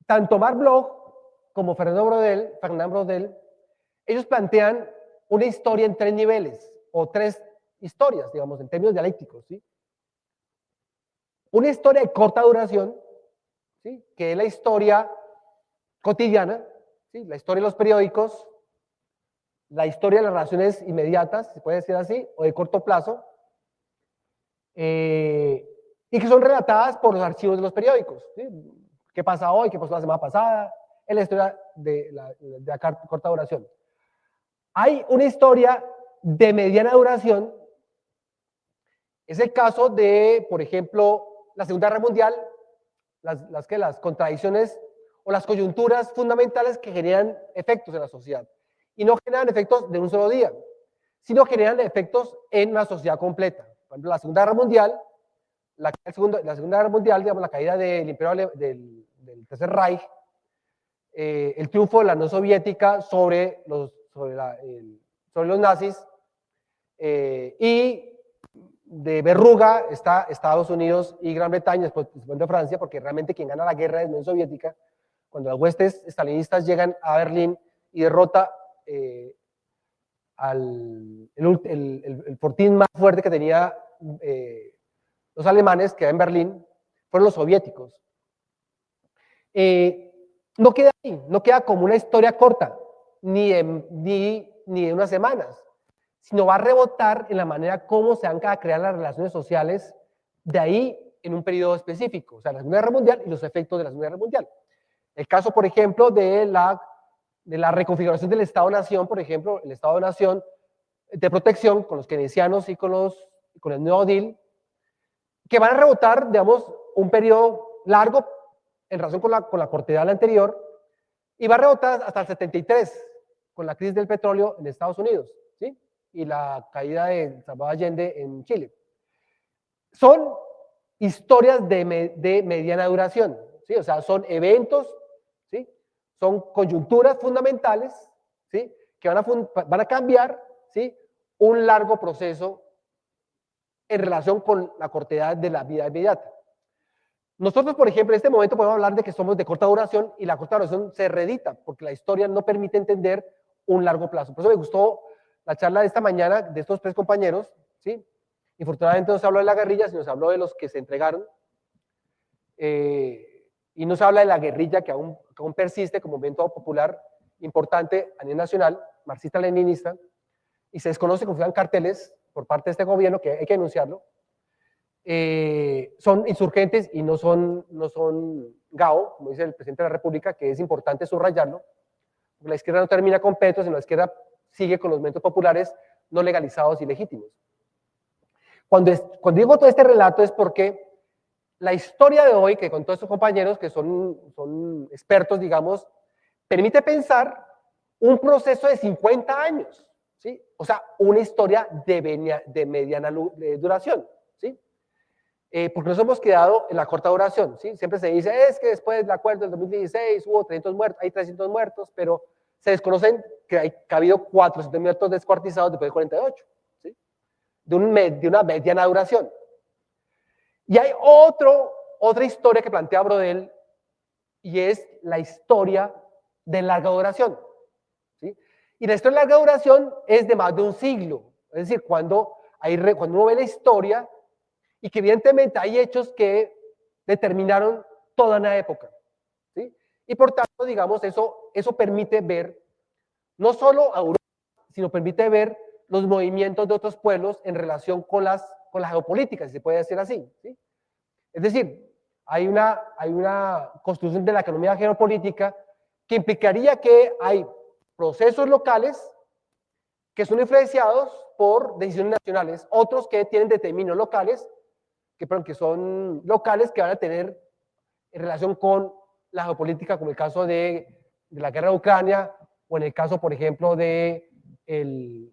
Tanto Marc Bloch como Fernand Braudel, ellos plantean una historia en 3 niveles, o 3 historias, digamos, en términos dialécticos, ¿sí? Una historia de corta duración, ¿sí?, que es la historia cotidiana, ¿sí?, la historia de los periódicos, la historia de las relaciones inmediatas, se puede decir así, o de corto plazo, y que son relatadas por los archivos de los periódicos, ¿sí? ¿Qué pasa hoy? ¿Qué pasó la semana pasada? Es la historia de la corta duración. Hay una historia de mediana duración. Es el caso de, por ejemplo, la Segunda Guerra Mundial, las contradicciones o las coyunturas fundamentales que generan efectos en la sociedad. Y no generan efectos de un solo día, sino generan efectos en una sociedad completa. Por ejemplo, la Segunda Guerra Mundial, la Segunda Guerra Mundial, digamos, la caída del Imperio del Tercer Reich, el triunfo de la Unión Soviética sobre los nazis, y de verruga está Estados Unidos y Gran Bretaña, después de Francia, porque realmente quien gana la guerra es la Unión Soviética. Cuando las huestes estalinistas llegan a Berlín y derrota el fortín más fuerte que tenía los alemanes, que era en Berlín, fueron los soviéticos. No queda ahí, no queda como una historia corta, ni de unas semanas, sino va a rebotar en la manera como se van a crear las relaciones sociales de ahí en un periodo específico, o sea, la Segunda Guerra Mundial y los efectos de la Segunda Guerra Mundial. El caso, por ejemplo, de la de la reconfiguración del Estado-Nación, por ejemplo, el Estado-Nación de protección con los keynesianos y con el Nuevo Deal, que van a rebotar, digamos, un periodo largo en relación con la cortedad anterior, y va a rebotar hasta el 73, con la crisis del petróleo en Estados Unidos, ¿sí? Y la caída de Salvador Allende en Chile. Son historias de mediana duración, ¿sí? O sea, son eventos, ¿sí? Son coyunturas fundamentales, ¿sí? Que van a cambiar, ¿sí? Un largo proceso en relación con la cortedad de la vida inmediata. Nosotros, por ejemplo, en este momento podemos hablar de que somos de corta duración y la corta duración se reedita porque la historia no permite entender un largo plazo. Por eso me gustó la charla de esta mañana de estos tres compañeros, ¿sí? Infortunadamente no se habló de la guerrilla, sino se habló de los que se entregaron. Y no se habla de la guerrilla que aún persiste como movimiento popular importante a nivel nacional, marxista-leninista, y se desconoce como sean carteles por parte de este gobierno, que hay que denunciarlo. Son insurgentes y no son GAO, como dice el presidente de la República, que es importante subrayarlo, porque la izquierda no termina con Petro, sino la izquierda sigue con los movimientos populares no legalizados y legítimos. Cuando digo todo este relato es porque la historia de hoy, que con todos estos compañeros que son expertos, digamos, permite pensar un proceso de 50 años, ¿sí? O sea, una historia de mediana duración, ¿sí? Porque nos hemos quedado en la corta duración, ¿sí? Siempre se dice, es que después del acuerdo del 2016 hubo 300 muertos, hay 300 muertos, pero se desconocen que ha habido 400 muertos descuartizados después del 48, ¿sí? De una mediana duración. Y hay otra historia que plantea Brodel, y es la historia de larga duración, ¿sí? Y la historia de larga duración es de más de un siglo, es decir, cuando uno ve la historia y que evidentemente hay hechos que determinaron toda una época, ¿sí? Y por tanto, digamos, eso permite ver no solo a Europa, sino permite ver los movimientos de otros pueblos en relación con la geopolítica, si se puede decir así, ¿sí? Es decir, hay una construcción de la economía geopolítica que implicaría que hay procesos locales que son influenciados por decisiones nacionales, otros que tienen determinos locales, que son locales que van a tener en relación con la geopolítica, como el caso de la guerra de Ucrania, o en el caso, por ejemplo, de el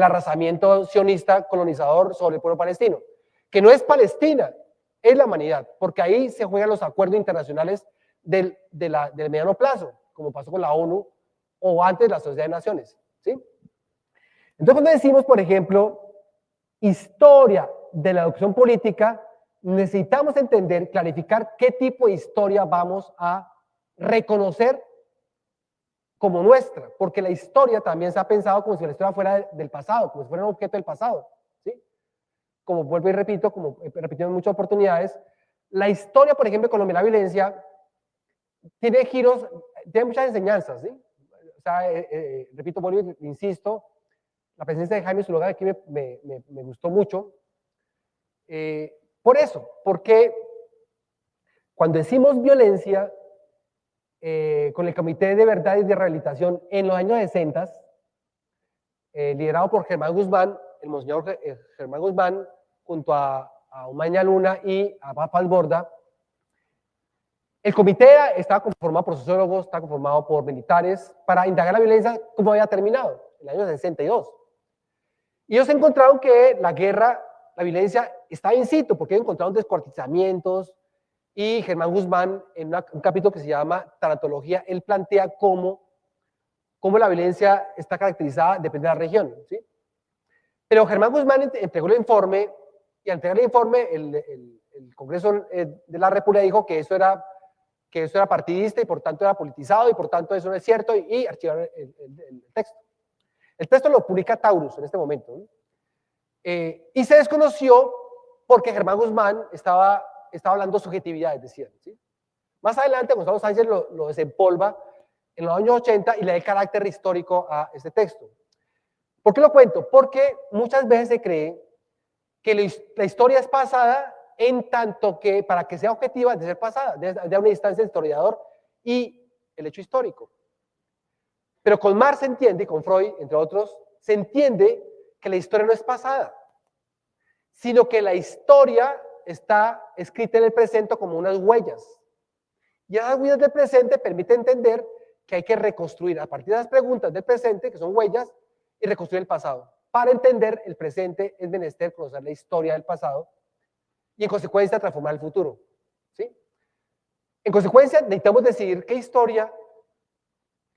arrasamiento sionista colonizador sobre el pueblo palestino, que no es Palestina, es la humanidad, porque ahí se juegan los acuerdos internacionales del mediano plazo, como pasó con la ONU o antes de la Sociedad de Naciones, ¿sí? Entonces, cuando decimos, por ejemplo, historia de la educación política, necesitamos entender, clarificar qué tipo de historia vamos a reconocer como nuestra, porque la historia también se ha pensado como si la historia fuera del pasado, como si fuera un objeto del pasado, ¿sí? Como vuelvo y repito, como he repetido en muchas oportunidades, la historia, por ejemplo, con la violencia, tiene giros, tiene muchas enseñanzas, ¿sí? O sea, repito, vuelvo y insisto, la presencia de Jaime Zuluaga aquí me gustó mucho. Por eso, porque cuando decimos violencia, con el Comité de Verdad y de Rehabilitación en los años 60, liderado por Germán Guzmán, el monseñor Germán Guzmán, junto a Umaña Luna y a Paz Borda, el comité estaba conformado por sociólogos, estaba conformado por militares, para indagar la violencia, cómo había terminado, en el año 62. Y ellos encontraron que la guerra, la violencia, estaba in situ, porque encontraron descuartizamientos, y Germán Guzmán, en un capítulo que se llama Tanatología, él plantea cómo la violencia está caracterizada, depende de la región, ¿sí? Pero Germán Guzmán entregó el informe, y al entregar el informe, el Congreso de la República dijo que eso era partidista y por tanto era politizado y por tanto eso no es cierto, y archivaron el texto. El texto lo publica Taurus en este momento, ¿no? Y se desconoció porque Germán Guzmán estaba hablando de subjetividades, decían, ¿sí? Más adelante Gonzalo Sánchez lo desempolva en los años 80 y le da el carácter histórico a este texto. ¿Por qué lo cuento? Porque muchas veces se cree que la historia es pasada, en tanto que para que sea objetiva de ser pasada, de una distancia del historiador y el hecho histórico. Pero con Marx se entiende, y con Freud, entre otros, se entiende que la historia no es pasada, sino que la historia está escrita en el presente como unas huellas. Y esas huellas del presente permiten entender que hay que reconstruir a partir de las preguntas del presente, que son huellas, y reconstruir el pasado. Para entender el presente es menester conocer la historia del pasado y en consecuencia transformar el futuro. ¿Sí? En consecuencia necesitamos decidir qué historia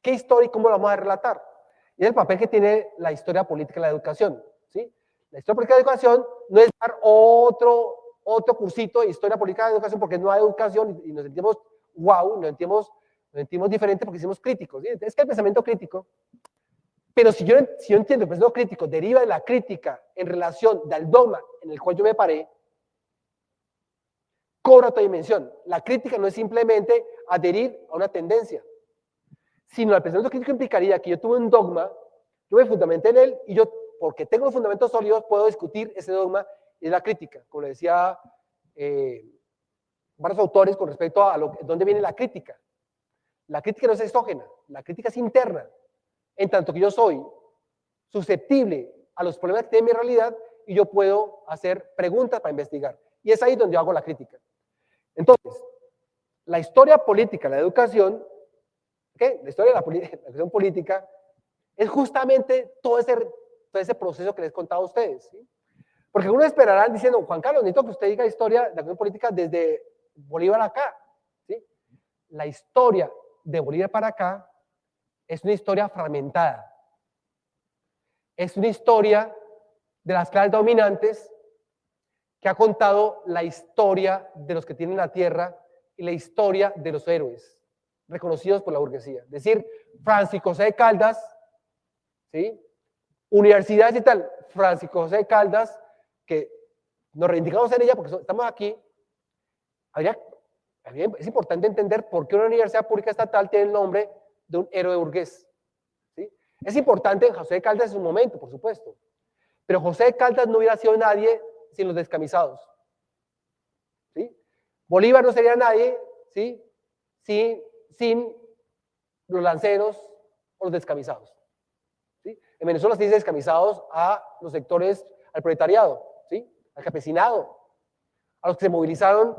y cómo la vamos a relatar. Y es el papel que tiene la historia política en la educación. ¿Sí? La historia política de la educación no es dar otro cursito de historia política de la educación porque no hay educación y nos sentimos wow, nos sentimos diferente porque somos críticos. ¿Sí? Es que el pensamiento crítico, pero si yo entiendo que el pensamiento crítico deriva de la crítica en relación del dogma en el cual yo me paré, cobra otra dimensión. La crítica no es simplemente adherir a una tendencia, sino el pensamiento crítico implicaría que yo tuve un dogma, yo me fundamenté en él y yo, porque tengo los fundamentos sólidos, puedo discutir ese dogma y la crítica, como le decía varios autores con respecto a dónde viene la crítica. La crítica no es exógena, la crítica es interna, en tanto que yo soy susceptible a los problemas que tiene mi realidad y yo puedo hacer preguntas para investigar. Y es ahí donde yo hago la crítica. Entonces, la historia política, la educación, ¿qué? La historia de la educación política es justamente todo ese proceso que les he contado a ustedes. ¿Sí? Porque algunos esperarán diciendo, Juan Carlos, necesito que usted diga historia de la educación política desde Bolívar acá. ¿Sí? La historia de Bolívar para acá es una historia fragmentada. Es una historia de las clases dominantes que ha contado la historia de los que tienen la tierra y la historia de los héroes reconocidos por la burguesía. Es decir, Francisco José de Caldas, ¿sí? Universidades y tal, Francisco José de Caldas, que nos reivindicamos en ella porque estamos aquí, es importante entender por qué una universidad pública estatal tiene el nombre de un héroe burgués. ¿Sí? Es importante en José de Caldas en su momento, por supuesto, pero José de Caldas no hubiera sido nadie sin los descamisados. ¿Sí? Bolívar no sería nadie, ¿sí? Sin los lanceros o los descamisados. ¿Sí? En Venezuela se dice descamisados a los sectores, al proletariado, ¿sí? Al campesinado, a los que se movilizaron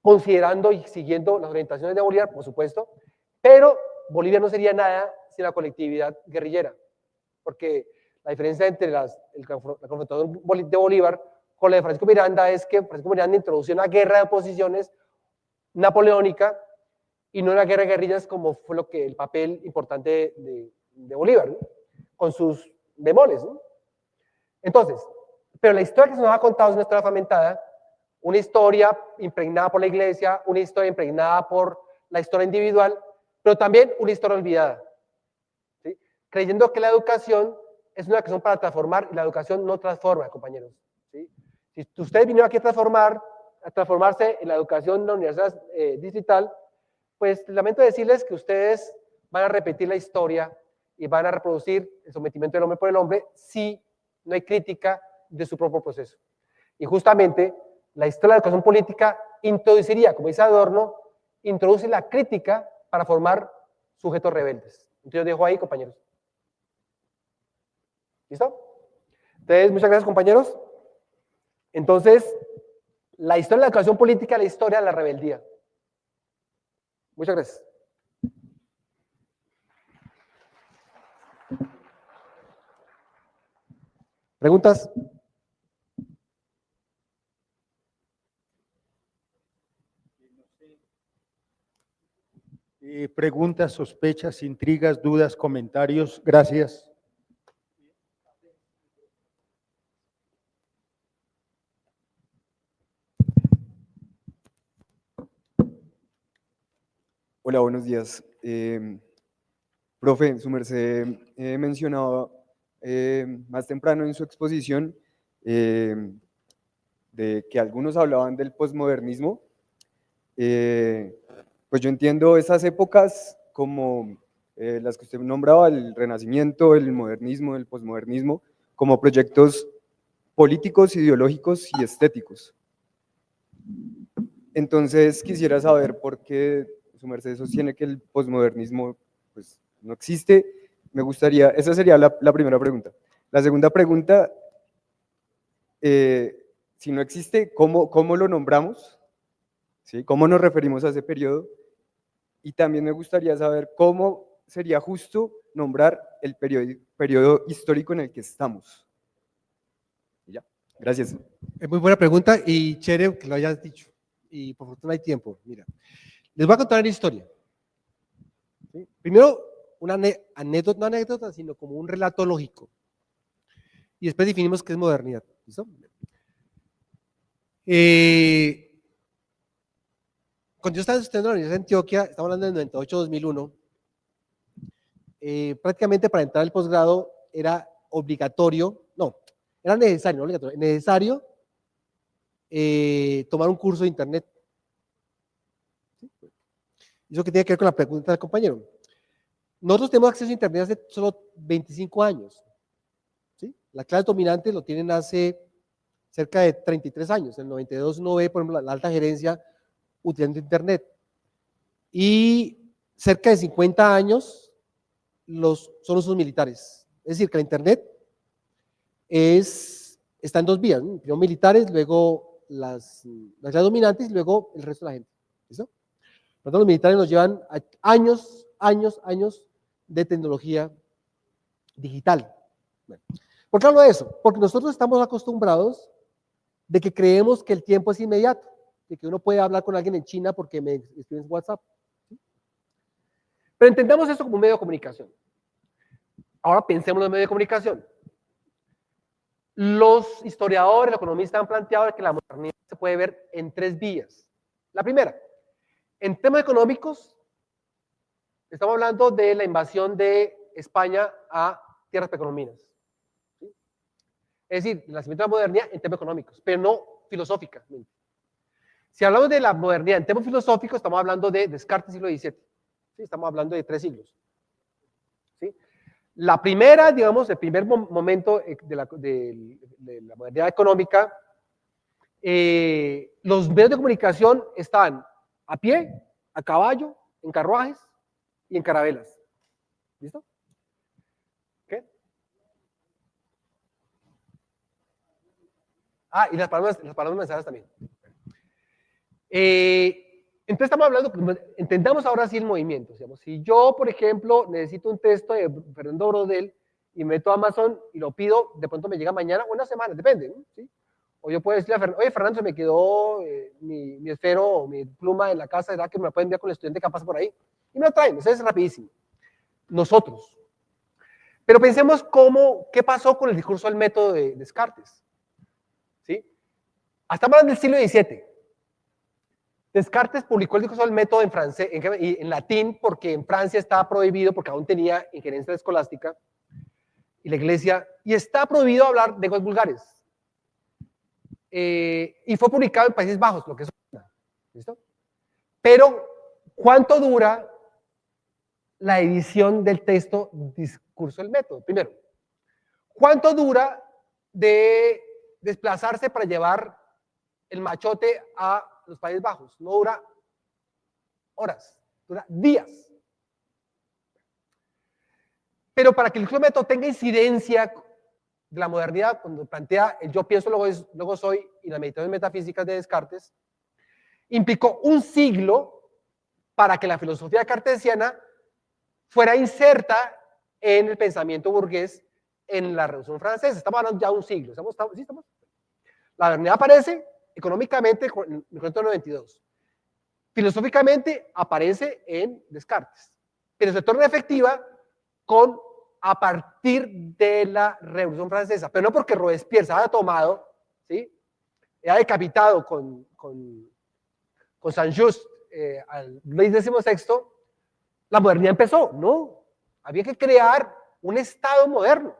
considerando y siguiendo las orientaciones de Bolívar, por supuesto, pero Bolivia no sería nada sin la colectividad guerrillera, porque la diferencia entre la confrontación de Bolívar con la de Francisco Miranda es que Francisco Miranda introdució una guerra de oposiciones napoleónica y no una guerra de guerrillas como fue el papel importante de Bolívar, ¿no? Con sus bemoles. ¿No? Entonces, pero la historia que se nos ha contado es una historia fragmentada, una historia impregnada por la iglesia, una historia impregnada por la historia individual, pero también una historia olvidada. ¿Sí? Creyendo que la educación es una educación para transformar y la educación no transforma, compañeros. ¿Sí? Si ustedes vinieron aquí a transformarse en la educación de la universidad distrital, pues lamento decirles que ustedes van a repetir la historia y van a reproducir el sometimiento del hombre por el hombre si no hay crítica de su propio proceso. Y justamente la historia de la educación política introduciría, como dice Adorno, introduce la crítica para formar sujetos rebeldes. Entonces yo dejo ahí, compañeros. ¿Listo? Entonces, muchas gracias, compañeros. Entonces, la historia de la educación política es la historia de la rebeldía. Muchas gracias. ¿Preguntas? Preguntas, sospechas, intrigas, dudas, comentarios. Gracias. Hola, buenos días. Profe, su merced mencionaba más temprano en su exposición de que algunos hablaban del posmodernismo. Pues yo entiendo esas épocas como las que usted nombraba, el Renacimiento, el modernismo, el posmodernismo, como proyectos políticos, ideológicos y estéticos. Entonces quisiera saber por qué su merced sostiene que el posmodernismo pues, no existe me gustaría, esa sería la primera pregunta. La segunda pregunta, si no existe, ¿cómo lo nombramos? ¿Sí? ¿Cómo nos referimos a ese periodo? Y también me gustaría saber cómo sería justo nombrar el periodo histórico en el que estamos. Y ya, gracias. Es muy buena pregunta y chévere que lo hayas dicho. Y por fortuna hay tiempo. Mira, les voy a contar una historia. ¿Sí? Primero, una anécdota, no anécdota, sino como un relato lógico. Y después definimos qué es modernidad. ¿Listo? Cuando yo estaba estudiando en la Universidad de Antioquia, estamos hablando del 98-2001, prácticamente para entrar al posgrado era obligatorio, no, era necesario, no obligatorio, necesario tomar un curso de internet. ¿Sí? Eso que tiene que ver con la pregunta del compañero. Nosotros tenemos acceso a internet hace solo 25 años. ¿Sí? Las clases dominantes lo tienen hace cerca de 33 años. En el 92 uno ve, por ejemplo, la alta gerencia utilizando internet. Y cerca de 50 años son usos militares. Es decir, que la internet está en dos vías, ¿no? Primero militares, luego las clases dominantes y luego el resto de la gente. ¿Listo? Por lo tanto, los militares nos llevan años de tecnología digital. Bueno, ¿por qué hablo de eso? Porque nosotros estamos acostumbrados de que creemos que el tiempo es inmediato, de que uno puede hablar con alguien en China porque me escribe en WhatsApp. ¿Sí? Pero entendamos eso como un medio de comunicación. Ahora pensemos en el medio de comunicación. Los historiadores, los economistas han planteado que la modernidad se puede ver en tres vías. La primera, en temas económicos, estamos hablando de la invasión de España a tierras precolombinas. ¿Sí? Es decir, el nacimiento de la modernidad en temas económicos, pero no filosóficamente. Si hablamos de la modernidad en temas filosóficos, estamos hablando de Descartes, siglo XVII. ¿Sí? Estamos hablando de 3 siglos. ¿Sí? La primera, digamos, el primer momento de la modernidad económica, los medios de comunicación están a pie, a caballo, en carruajes y en carabelas. ¿Listo? ¿Qué? Ah, y las palabras mensajeras también. Entonces estamos hablando, entendamos ahora sí el movimiento. Digamos, si yo, por ejemplo, necesito un texto de Fernando Brodel y me meto a Amazon y lo pido, de pronto me llega mañana o una semana, depende, ¿no? ¿Sí? O yo puedo decirle a Fernando, oye, Fernando, se me quedó mi esfero o mi pluma en la casa, ¿verdad que me la pueden enviar con el estudiante que pasa por ahí? Y me lo traen, eso es rapidísimo. Nosotros. Pero pensemos qué pasó con el discurso del método de Descartes. ¿Sí? Estamos hablando del siglo XVII. Descartes publicó el discurso del método en francés, en latín, porque en Francia estaba prohibido, porque aún tenía injerencia escolástica, y la iglesia, y está prohibido hablar de lenguas vulgares. Y fue publicado en Países Bajos, lo que es. ¿Listo? Pero, ¿cuánto dura la edición del texto discurso del método? Primero, ¿cuánto dura de desplazarse para llevar el machote a los Países Bajos? No dura horas, dura días. Pero para que el discurso del método tenga incidencia de la modernidad, cuando plantea el yo pienso, luego soy y las meditaciones metafísicas de Descartes, implicó un siglo para que la filosofía cartesiana fuera inserta en el pensamiento burgués en la Revolución Francesa. Estamos hablando ya de un siglo. ¿Sí estamos? La modernidad aparece económicamente en el 1992. Filosóficamente aparece en Descartes. Pero se torna efectiva a partir de la Revolución Francesa. Pero no porque Robespierre se haya tomado, ¿sí? Ha decapitado con Saint-Just al Luis XVI, la modernidad empezó. No, había que crear un Estado moderno,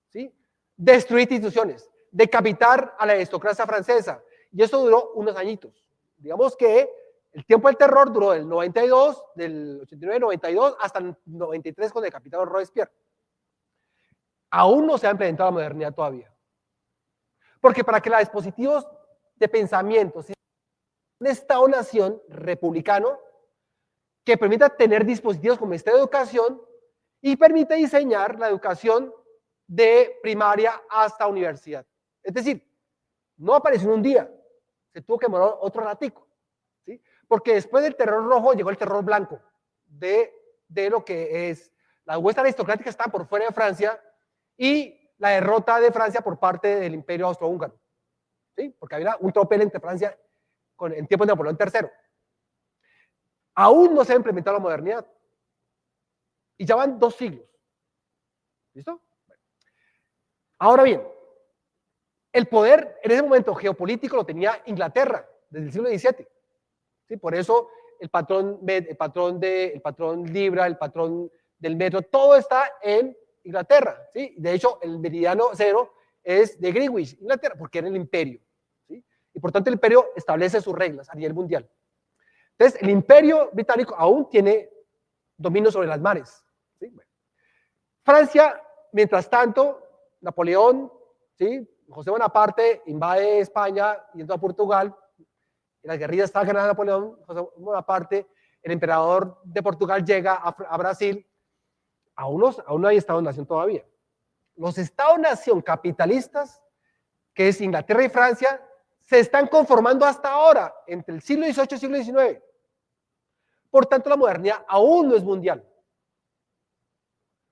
¿sí? Destruir instituciones, decapitar a la aristocracia francesa, y eso duró unos añitos. Digamos que el tiempo del terror duró del 92, del 89-92 hasta el 93 cuando decapitaron a Robespierre. Aún no se ha implementado la modernidad todavía. Porque para que los dispositivos de pensamiento, ¿sí? Un Estado-nación republicano que permita tener dispositivos como Ministerio de Educación y permite diseñar la educación de primaria hasta universidad. Es decir, no apareció en un día, se tuvo que demorar otro ratico, ¿sí? Porque después del terror rojo llegó el terror blanco de lo que es las huestes aristocráticas estaban por fuera de Francia y la derrota de Francia por parte del Imperio Austrohúngaro, ¿sí? Porque había un tropel entre Francia en tiempos de Napoleón III. Aún no se ha implementado la modernidad y ya van 2 siglos. ¿Listo? Ahora bien, el poder en ese momento geopolítico lo tenía Inglaterra desde el siglo XVII. ¿Sí? Por eso el patrón Libra, el patrón del metro, todo está en Inglaterra. ¿Sí? De hecho, el meridiano cero es de Greenwich, Inglaterra, porque era el imperio. ¿Sí? Y por tanto el imperio establece sus reglas a nivel mundial. Entonces, el imperio británico aún tiene dominio sobre las mares. ¿Sí? Bueno. Francia, mientras tanto, Napoleón, ¿sí? José Bonaparte invade España yendo a Portugal, en las guerrillas está ganando Napoleón, José Bonaparte, el emperador de Portugal llega a Brasil, aún no hay Estado-nación todavía. Los Estados-nación capitalistas, que es Inglaterra y Francia, se están conformando hasta ahora, entre el siglo XVIII y el siglo XIX. Por tanto, la modernidad aún no es mundial.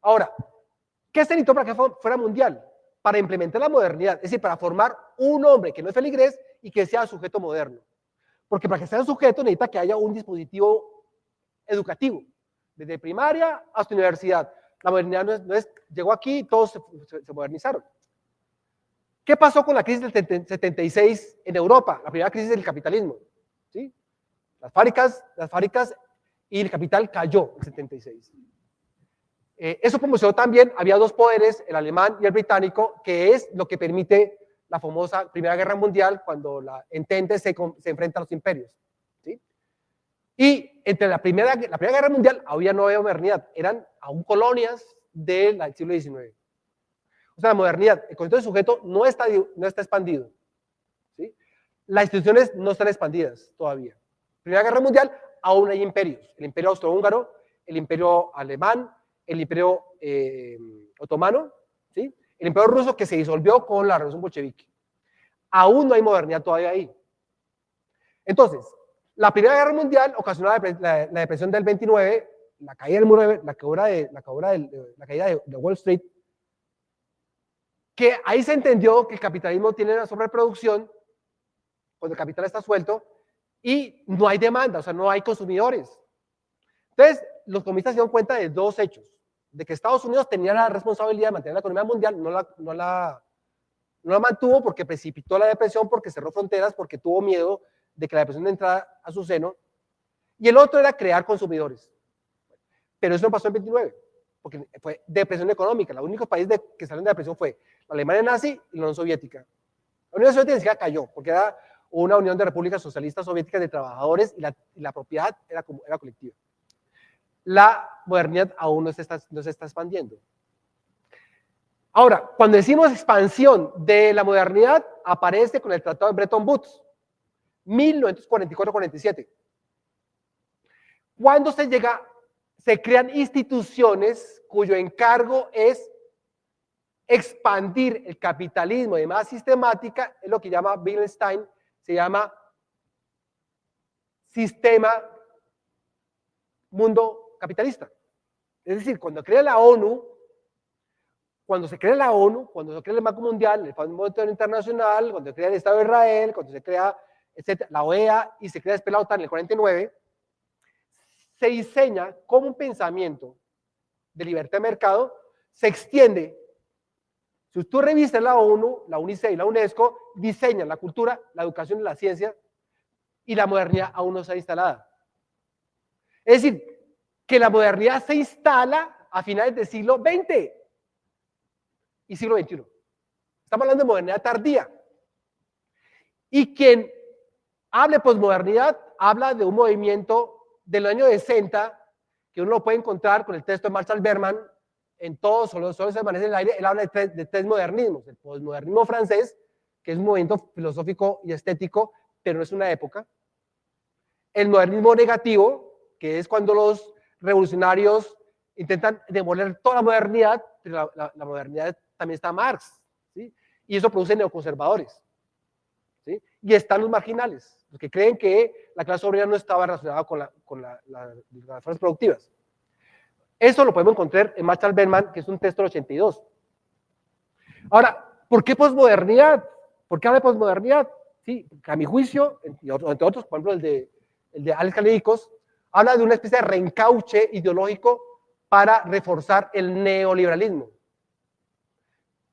Ahora, ¿qué se necesitó para que fuera mundial? Para implementar la modernidad, es decir, para formar un hombre que no es feligrés y que sea sujeto moderno. Porque para que sea un sujeto necesita que haya un dispositivo educativo, desde primaria hasta universidad. La modernidad llegó aquí y todos se modernizaron. ¿Qué pasó con la crisis del 76 en Europa? La primera crisis del capitalismo. ¿Sí? Las fábricas y el capital cayó en el 76. Eso promocionó también, había 2 poderes, el alemán y el británico, que es lo que permite la famosa Primera Guerra Mundial, cuando la Entente se enfrenta a los imperios. ¿Sí? Y entre la primera Guerra Mundial no había modernidad, eran aún colonias del siglo XIX. O sea, la modernidad, el concepto de sujeto no está expandido. ¿Sí? Las instituciones no están expandidas todavía. Primera Guerra Mundial, aún hay imperios, el imperio austrohúngaro, el imperio alemán, el imperio otomano, ¿sí? El imperio ruso, que se disolvió con la revolución bolchevique. Aún no hay modernidad todavía ahí. Entonces, la Primera Guerra Mundial ocasionó la depresión del 29, la caída del muro, la caída de Wall Street, que ahí se entendió que el capitalismo tiene una sobreproducción cuando el capital está suelto y no hay demanda, o sea, no hay consumidores. Entonces, los comunistas se dieron cuenta de 2 hechos: de que Estados Unidos tenía la responsabilidad de mantener la economía mundial, no la mantuvo porque precipitó la depresión, porque cerró fronteras, porque tuvo miedo de que la depresión entrara a su seno, y el otro era crear consumidores. Pero eso no pasó en 29, porque fue depresión económica. Los únicos países que salieron de depresión fue la Alemania nazi y la Unión Soviética. La Unión Soviética ni siquiera cayó, porque era una unión de repúblicas socialistas soviéticas de trabajadores y la propiedad era colectiva. La modernidad aún no se está expandiendo. Ahora, cuando decimos expansión de la modernidad, aparece con el Tratado de Bretton Woods, 1944-47. Cuando se crean instituciones cuyo encargo es expandir el capitalismo de manera sistemática, es lo que llama Wittgenstein, se llama sistema mundo capitalista. Es decir, cuando se crea la ONU, cuando se crea el Banco Mundial, el Fondo Monetario Internacional, cuando se crea el Estado de Israel, cuando se crea la OEA y se crea después la OTAN en el 49, se diseña como un pensamiento de libertad de mercado, se extiende. Si tú revisas la ONU, la UNICEF y la UNESCO, diseñan la cultura, la educación y la ciencia, y la modernidad aún no está instalada. Es decir, que la modernidad se instala a finales del siglo XX y siglo XXI. Estamos hablando de modernidad tardía. Y quien hable de posmodernidad habla de un movimiento del año 60, que uno lo puede encontrar con el texto de Marshall Berman, en todos, solo se permanece en el aire. Él habla de 3 modernismos: el posmodernismo francés, que es un movimiento filosófico y estético, pero no es una época; el modernismo negativo, que es cuando los revolucionarios intentan demoler toda la modernidad, pero la modernidad también está Marx, ¿sí? Y eso produce neoconservadores, ¿sí? Y están los marginales, los que creen que la clase obrera no estaba relacionada con las fuerzas productivas. Eso lo podemos encontrar en Marshall Berman, que es un texto del 82. Ahora, ¿por qué posmodernidad? ¿Por qué habla de posmodernidad? Sí, a mi juicio, entre otros, por ejemplo, el de Alex Kalinikos, habla de una especie de reencauche ideológico para reforzar el neoliberalismo.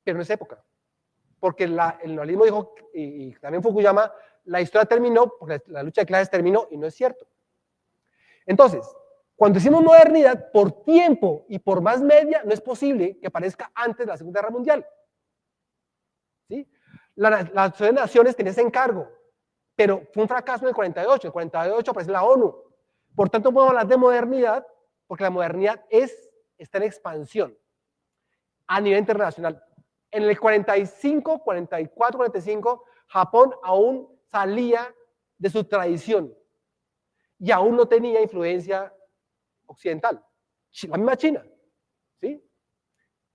Pero en esa época. Porque el neoliberalismo dijo, y también Fukuyama, la historia terminó porque la lucha de clases terminó, y no es cierto. Entonces, cuando decimos modernidad, por tiempo y por más media, no es posible que aparezca antes de la Segunda Guerra Mundial. ¿Sí? Las Naciones tenían ese encargo, pero fue un fracaso en el 48. En el 48 aparece la ONU. Por tanto, podemos hablar de modernidad, porque la modernidad está en expansión a nivel internacional. En el 45, 44, 45, Japón aún salía de su tradición y aún no tenía influencia occidental. La misma China, ¿sí?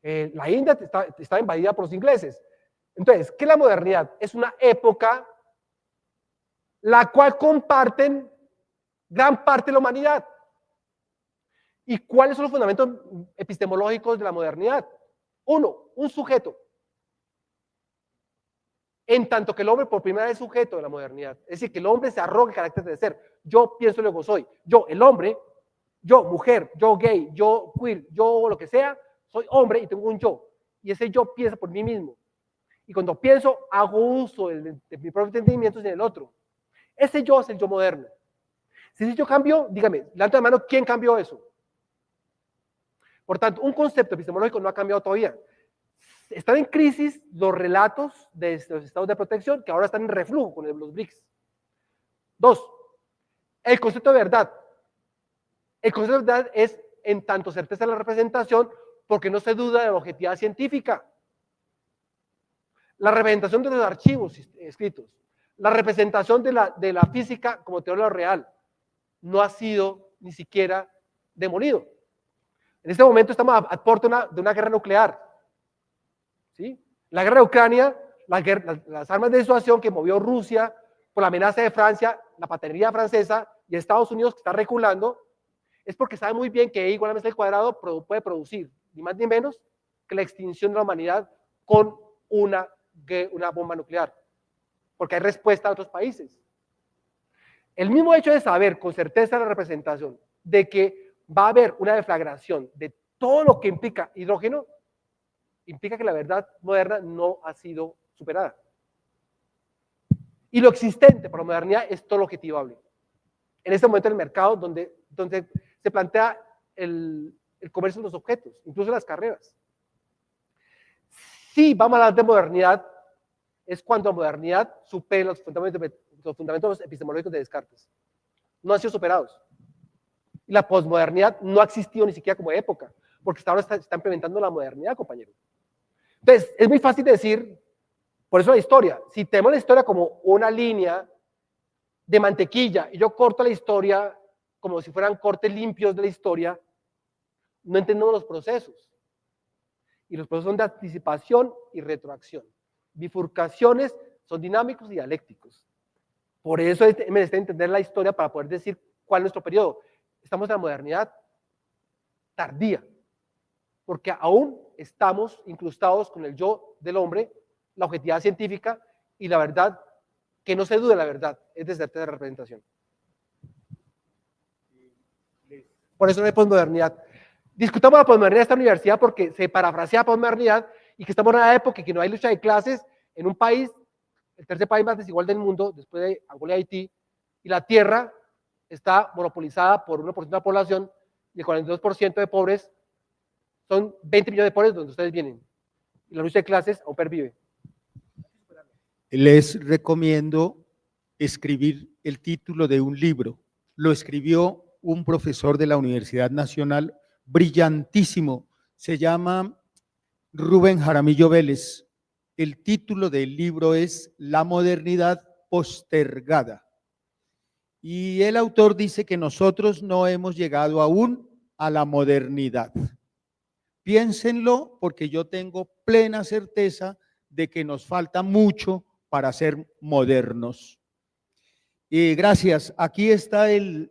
La India estaba invadida por los ingleses. Entonces, ¿qué es la modernidad? Es una época la cual comparten gran parte de la humanidad. ¿Y cuáles son los fundamentos epistemológicos de la modernidad? Uno, un sujeto. En tanto que el hombre por primera vez es sujeto de la modernidad. Es decir, que el hombre se arroga el carácter de ser. Yo pienso y luego soy. Yo, el hombre, yo, mujer, yo, gay, yo, queer, yo, lo que sea, soy hombre y tengo un yo. Y ese yo piensa por mí mismo. Y cuando pienso, hago uso de mi propio entendimiento en el otro. Ese yo es el yo moderno. Si ese yo cambió, dígame, levanta la mano, ¿quién cambió eso? Por tanto, un concepto epistemológico no ha cambiado todavía. Están en crisis los relatos de los estados de protección que ahora están en reflujo con los BRICS. Dos, el concepto de verdad. El concepto de verdad es en tanto certeza de la representación porque no se duda de la objetividad científica. La representación de los archivos escritos, la representación de la física como teoría real no ha sido ni siquiera demolido. En este momento estamos a puerta de una guerra nuclear. ¿Sí? La guerra de Ucrania, las armas de disuasión que movió Rusia por la amenaza de Francia, la paternidad francesa y Estados Unidos que está reculando, es porque sabe muy bien que E igual a mc al cuadrado puede producir ni más ni menos que la extinción de la humanidad con una bomba nuclear, porque hay respuesta a otros países. El mismo hecho de saber con certeza la representación de que va a haber una deflagración de todo lo que implica hidrógeno, implica que la verdad moderna no ha sido superada. Y lo existente para la modernidad es todo lo objetivable. En este momento el mercado donde se plantea el comercio de los objetos, incluso las carreras. Si vamos a hablar de modernidad, es cuando la modernidad supera los fundamentos epistemológicos de Descartes. No han sido superados. Y la posmodernidad no ha existido ni siquiera como época, porque hasta ahora está implementando la modernidad, compañero. Entonces, es muy fácil decir, por eso la historia, si tenemos la historia como una línea de mantequilla y yo corto la historia como si fueran cortes limpios de la historia, no entendemos los procesos. Y los procesos son de anticipación y retroacción. Bifurcaciones son dinámicos y dialécticos. Por eso me necesita entender la historia para poder decir cuál es nuestro periodo. Estamos en la modernidad tardía, porque aún estamos incrustados con el yo del hombre, la objetividad científica y la verdad, que no se dude la verdad, es de certeza de representación. Por eso no hay posmodernidad. Discutamos la posmodernidad de esta universidad porque se parafrasea posmodernidad y que estamos en una época que no hay lucha de clases en un país, el tercer país más desigual del mundo, después de Angola y Haití, y la tierra está monopolizada por 1% de la población y el 42% de pobres. Son 20 millones de pobres donde ustedes vienen. Y la lucha de clases aún pervive. Les recomiendo escribir el título de un libro. Lo escribió un profesor de la Universidad Nacional, brillantísimo. Se llama Rubén Jaramillo Vélez. El título del libro es La modernidad postergada. Y el autor dice que nosotros no hemos llegado aún a la modernidad. Piénsenlo porque yo tengo plena certeza de que nos falta mucho para ser modernos. Y gracias. Aquí está el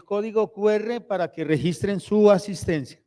código QR para que registren su asistencia.